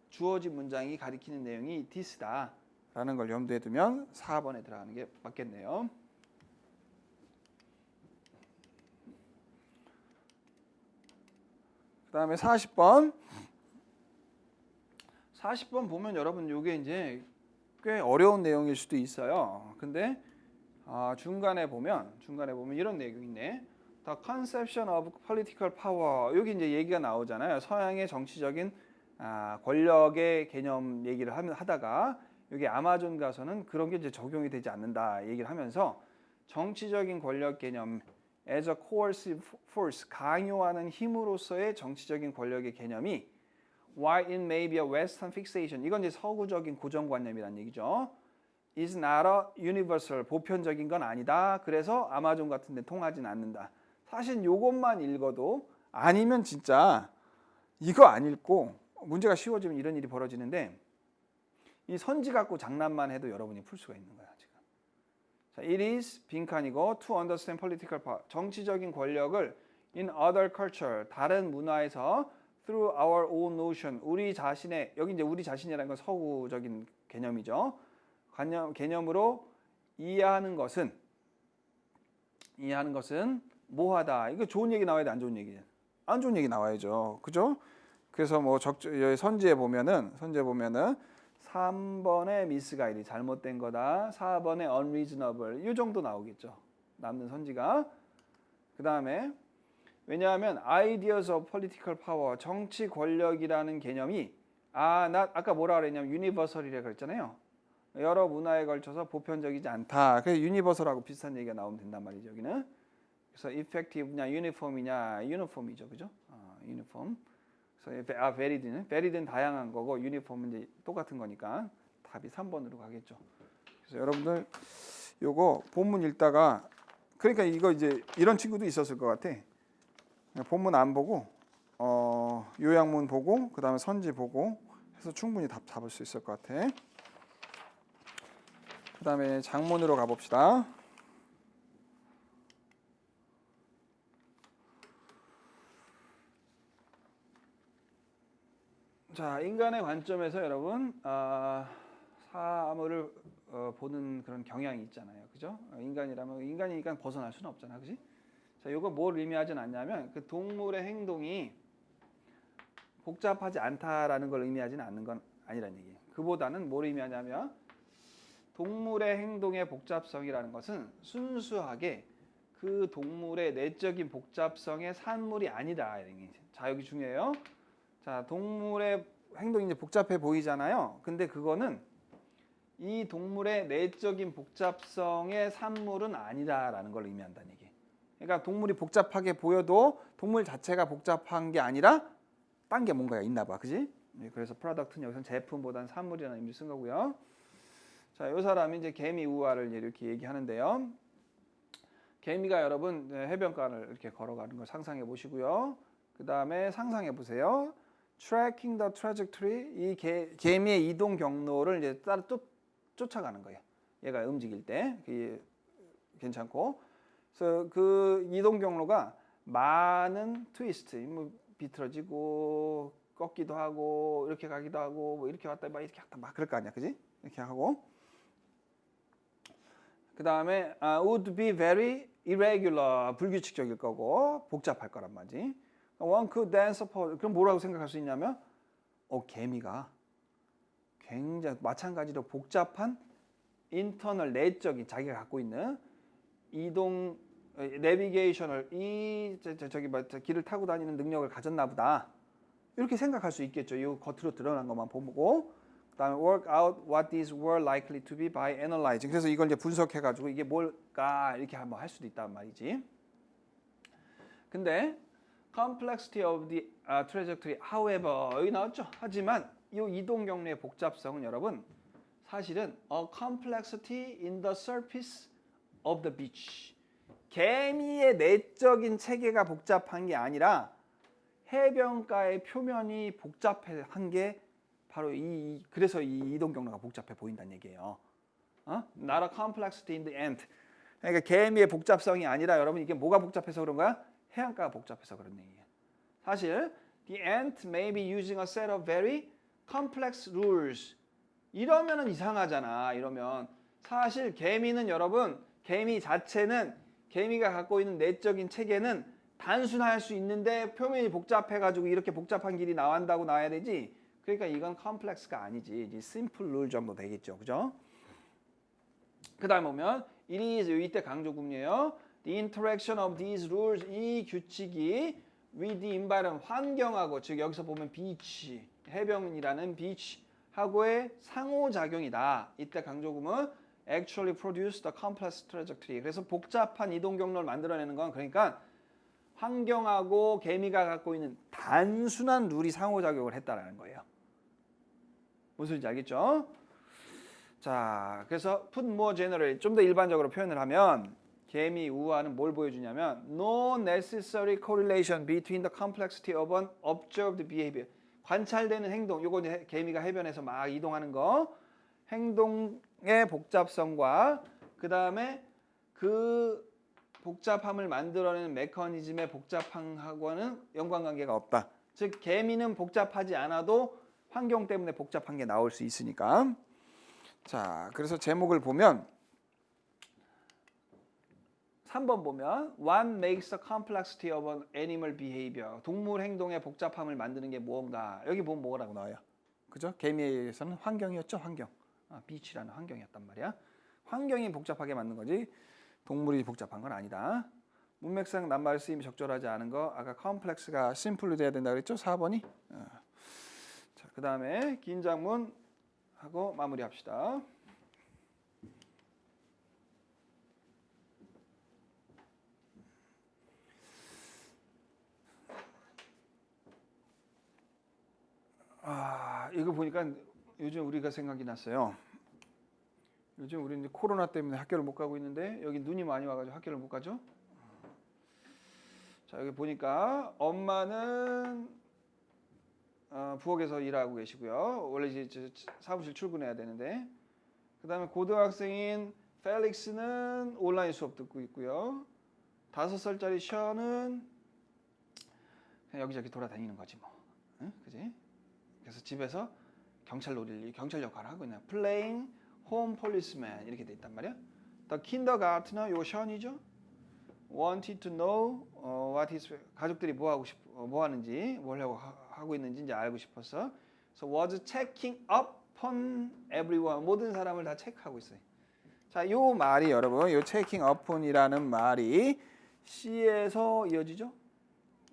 주어진 문장이 가리키는 내용이 this다 라는 걸 염두에 두면 4번에 들어가는 게 맞겠네요. 그 다음에 40번. 40번 보면 여러분 요게 이제 꽤 어려운 내용일 수도 있어요. 근데 중간에 보면 이런 내용이 있네. The conception of political power. 여기 이제 얘기가 나오잖아요. 서양의 정치적인 권력의 개념 얘기를 하다가 여기 아마존 가서는 그런 게 이제 적용이 되지 않는다 얘기를 하면서 정치적인 권력 개념에 as a coercive force, 강요하는 힘으로서의 정치적인 권력의 개념이 while it may be a Western fixation, 이건 이제 서구적인 고정관념이란 얘기죠. is not a universal, 보편적인 건 아니다. 그래서 아마존 같은 데 통하진 않는다. 사실 요것만 읽어도 아니면 진짜 이거 안 읽고 문제가 쉬워지면 이런 일이 벌어지는데 이 선지 갖고 장난만 해도 여러분이 풀 수가 있는 거야 지금. 자, it is 빈칸이고 to understand political power, 정치적인 권력을 in other culture, 다른 문화에서 through our own notion, 우리 자신의, 여기 이제 우리 자신이라는 건 서구적인 개념이죠. 개념으로 이해하는 것은 뭐하다. 이거 좋은 얘기 나와야 돼, 안 좋은 얘기? 안 좋은 얘기 나와야죠, 그죠? 그래서 뭐 선지에 보면은 3번의 misguide, 잘못된 거다. 4번의 unreasonable, 이 정도 나오겠죠. 남는 선지가. 그 다음에 왜냐하면 ideas of political power, 정치 권력이라는 개념이 아까 뭐라 그랬냐면 universal이라고 그랬잖아요. 여러 문화에 걸쳐서 보편적이지 않다. 그래서 유니버설하고 비슷한 얘기가 나오면 된단 말이죠. 여기는. 그래서 effective냐, uniform이냐, uniform이죠, 그죠? uniform. 그래서 varied는 다양한 거고, uniform은 이제 똑같은 거니까 답이 3번으로 가겠죠. 그래서 여러분들 요거 본문 읽다가 그러니까 이거 이제 이런 친구도 있었을 것 같아. 본문 안 보고 요약문 보고 그다음에 선지 보고 해서 충분히 답 잡을 수 있을 것 같아. 그 다음에 장문으로 가봅시다. 자, 인간의 관점에서 여러분 사물을 보는 그런 경향이 있잖아요, 그죠? 인간이라면 인간이니까 벗어날 수는 없잖아, 그지? 자, 이거 뭘 의미하진 않냐면 그 동물의 행동이 복잡하지 않다라는 걸 의미하지는 않는 건 아니란 얘기예요. 그보다는 뭘 의미하냐면 동물의 행동의 복잡성이라는 것은 순수하게 그 동물의 내적인 복잡성의 산물이 아니다. 자, 여기 중요해요. 자, 동물의 행동이 이제 복잡해 보이잖아요. 근데 그거는 이 동물의 내적인 복잡성의 산물은 아니다라는 걸 의미한다는 얘기. 그러니까 동물이 복잡하게 보여도 동물 자체가 복잡한 게 아니라 딴 게 뭔가 있나 봐, 그지? 그래서 프로덕트는 여기서 제품보다는 산물이라는 의미를 쓴 거고요. 자, 이 사람이 이제 개미 우화를 이렇게 얘기하는데요. 개미가 여러분 해변가를 이렇게 걸어가는 걸 상상해 보시고요. 그 다음에 상상해 보세요. Tracking the trajectory, 이 개미의 이동 경로를 이제 따라 쫓아가는 거예요. 얘가 움직일 때 괜찮고, 그래서 그 이동 경로가 많은 트위스트, 뭐 비틀어지고 꺾기도 하고 이렇게 가기도 하고 뭐 이렇게 왔다 막 이렇게 왔다 막 그럴 거 아니야, 그지? 이렇게 하고. 그 다음에 would be very irregular, 불규칙적일 거고 복잡할 거란 말이지. One could then suppose, 그럼 뭐라고 생각할 수 있냐면 개미가 굉장히 마찬가지로 복잡한 인터널 내적인 자기가 갖고 있는 이동 내비게이션을 길을 타고 다니는 능력을 가졌나 보다. 이렇게 생각할 수 있겠죠. 이 겉으로 드러난 것만 보고. 그다음에 work out what these were likely to be by analyzing. 그래서 이걸 이제 분석해 가지고 이게 뭘까 이렇게 한번 할 수도 있단 말이지. 근데 complexity of the trajectory, however, 여기 나왔죠. 하지만 이 이동 경로의 복잡성은 여러분 사실은 a complexity in the surface of the beach. 개미의 내적인 체계가 복잡한 게 아니라 해변가의 표면이 복잡한 게 바로 그래서 이 이동 경로가 복잡해 보인다는 얘기예요. Not a complexity in the ant. 그러니까 개미의 복잡성이 아니라 여러분 이게 뭐가 복잡해서 그런 거야? 해안가가 복잡해서 그런 얘기예요. 사실 the ant may be using a set of very complex rules. 이러면은 이상하잖아. 이러면 사실 개미는 여러분 개미 자체는 개미가 갖고 있는 내적인 체계는 단순할 수 있는데 표면이 복잡해가지고 이렇게 복잡한 길이 나온다고 나와야 되지. 그러니까 이건 컴플렉스가 아니지. 이제 심플 룰 정도 되겠죠, 그죠? 그다음 보면 it is 이때 강조구문이에요. The interaction of these rules, 이 규칙이 with the environment, 환경하고 즉 여기서 보면 beach, 해변이라는 beach 하고의 상호작용이다. 이때 강조구문 actually produce the complex trajectory. 그래서 복잡한 이동 경로를 만들어내는 건 그러니까 환경하고 개미가 갖고 있는 단순한 룰이 상호작용을 했다라는 거예요. 무슨 소리인지 알겠죠? 자, 그래서 put more generally 좀 더 일반적으로 표현을 하면 개미 우화는 뭘 보여주냐면 no necessary correlation between the complexity of an observed behavior. 관찰되는 행동, 요거 이제 개미가 해변에서 막 이동하는 거, 행동의 복잡성과 그 다음에 그 복잡함을 만들어내는 메커니즘의 복잡함하고는 연관관계가 없다. 즉 개미는 복잡하지 않아도 환경 때문에 복잡한 게 나올 수 있으니까. 자, 그래서 제목을 보면 3번 보면 What makes the complexity of an animal behavior? 동물 행동의 복잡함을 만드는 게 무언가. 여기 보면 뭐라고 나와요? 그죠? 개미에서는 환경이었죠, 환경. 비치라는 환경이었단 말이야. 환경이 복잡하게 만든 거지 동물이 복잡한 건 아니다. 문맥상 낱말 쓰임이 적절하지 않은 거 아까 complex가 simple로 돼야 된다 그랬죠? 4번이. 자, 그 다음에 긴 장문 하고 마무리합시다. 이거 보니까 요즘 우리가 생각이 났어요. 요즘 우리 이제 코로나 때문에 학교를 못 가고 있는데 여기 눈이 많이 와가지고 학교를 못 가죠. 자, 여기 보니까 엄마는 부엌에서 일하고 계시고요. 원래 이제 사무실 출근해야 되는데, 그 다음에 고등학생인 펠릭스는 온라인 수업 듣고 있고요. 5살짜리 션은 그냥 여기저기 돌아다니는 거지 뭐, 응? 그지? 그래서 집에서 경찰 역할을 하고 있는 playing home policeman 이렇게 돼 있단 말이야. The kindergartner 요 션이죠. wanted to know what his 가족들이 뭐 하는지 뭘 하고 있는지 이제 알고 싶었어. So was checking up on everyone 모든 사람을 다 체크하고 있어요. 자, 요 말이 여러분 요 checking upon이라는 말이 C에서 이어지죠.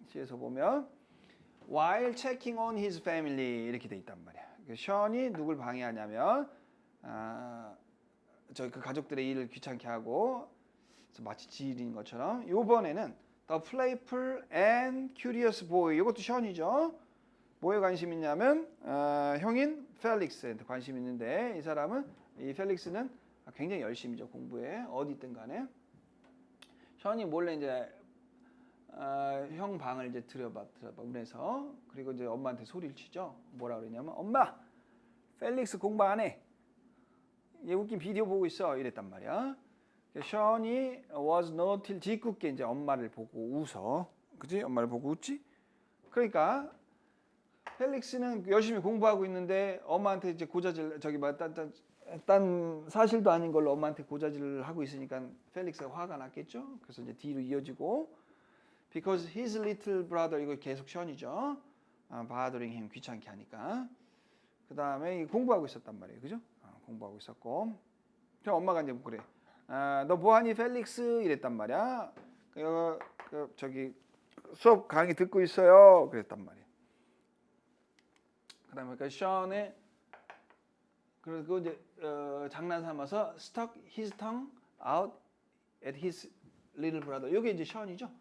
C에서 보면 while checking on his family 이렇게 돼 있단 말이야. 션이 누굴 방해하냐면 그 가족들의 일을 귀찮게 하고 마치 지일인 것처럼 이번에는 the playful and curious boy 이것도 션이죠. 뭐에 관심 있냐면 형인 펠릭스한테 관심 있는데 이 펠릭스는 굉장히 열심히죠. 공부에 어디 있든 간에 션이 몰래 이제 형 방을 이제 들여봐 문에서 그리고 이제 엄마한테 소리를 치죠. 뭐라 그러냐면 엄마 펠릭스 공부 안 해. 얘 웃긴 비디오 보고 있어 이랬단 말이야. 션이 was not till 짓궂게 이제 엄마를 보고 웃어. 그지? 엄마를 보고 웃지? 그러니까 펠릭스는 열심히 공부하고 있는데 엄마한테 이제 고자질 딴 사실도 아닌 걸로 엄마한테 고자질을 하고 있으니까 펠릭스가 화가 났겠죠. 그래서 이제 뒤로 이어지고 because his little brother 이거 계속 션이죠. bothering him 귀찮게 하니까. 그 다음에 공부하고 있었단 말이에요. 그죠? 공부하고 있었고 엄마가 이제 그래. 너 뭐하니 펠릭스 이랬단 말이야. 저기 수업 강의 듣고 있어요. 그랬단 말이에요. 그다음에 그 션의 그리고 이제 장난 삼아서 stuck his tongue out at his little brother. 이게 이제 션이죠.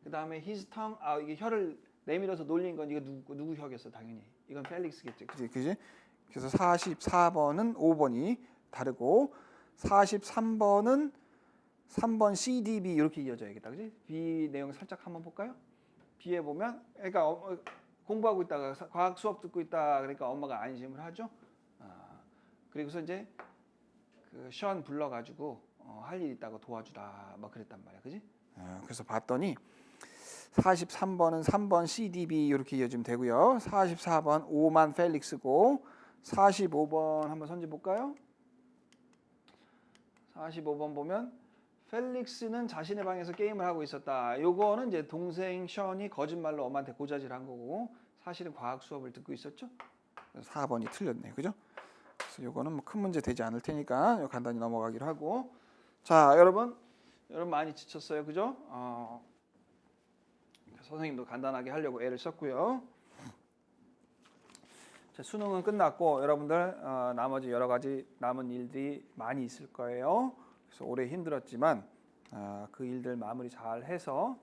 그다음에 his tongue out 이게 혀를 내밀어서 놀린 건 이거 누구 혀겠어 당연히. 이건 펠릭스겠지. 그지? 그래서 44번은 5번이 다르고 43번은 3번 CDB 이렇게 이어져야겠다. 그지? B 내용 살짝 한번 볼까요? B에 보면 그러니까 공부하고 있다가 과학 수업 듣고 있다 그러니까 엄마가 안심을 하죠. 그리고서 이제 그 션 불러가지고 할 일 있다고 도와주라 막 그랬단 말이야. 그지? 그래서 봤더니 43번은 3번 CDB 이렇게 이어지면 되고요. 44번 5만 펠릭스고 45번 한번 선지 볼까요? 45번 보면 펠릭스는 자신의 방에서 게임을 하고 있었다. 요거는 이제 동생 션이 거짓말로 엄마한테 고자질한 거고 사실은 과학 수업을 듣고 있었죠. 4번이 틀렸네. 그죠? 그래서 요거는 뭐 큰 문제 되지 않을 테니까 간단히 넘어가기로 하고. 자, 여러분 많이 지쳤어요. 그죠? 선생님도 간단하게 하려고 애를 썼고요. 자, 수능은 끝났고 여러분들 나머지 여러 가지 남은 일들이 많이 있을 거예요. 그래서 올해 힘들었지만 그 일들 마무리 잘 해서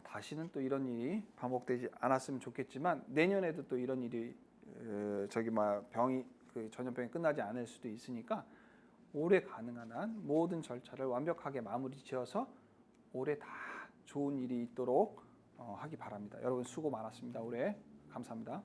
다시는 또 이런 일이 반복되지 않았으면 좋겠지만 내년에도 또 이런 일이 병이 전염병이 끝나지 않을 수도 있으니까 올해 가능한 한 모든 절차를 완벽하게 마무리 지어서 올해 다 좋은 일이 있도록 하기 바랍니다. 여러분 수고 많았습니다. 올해 감사합니다.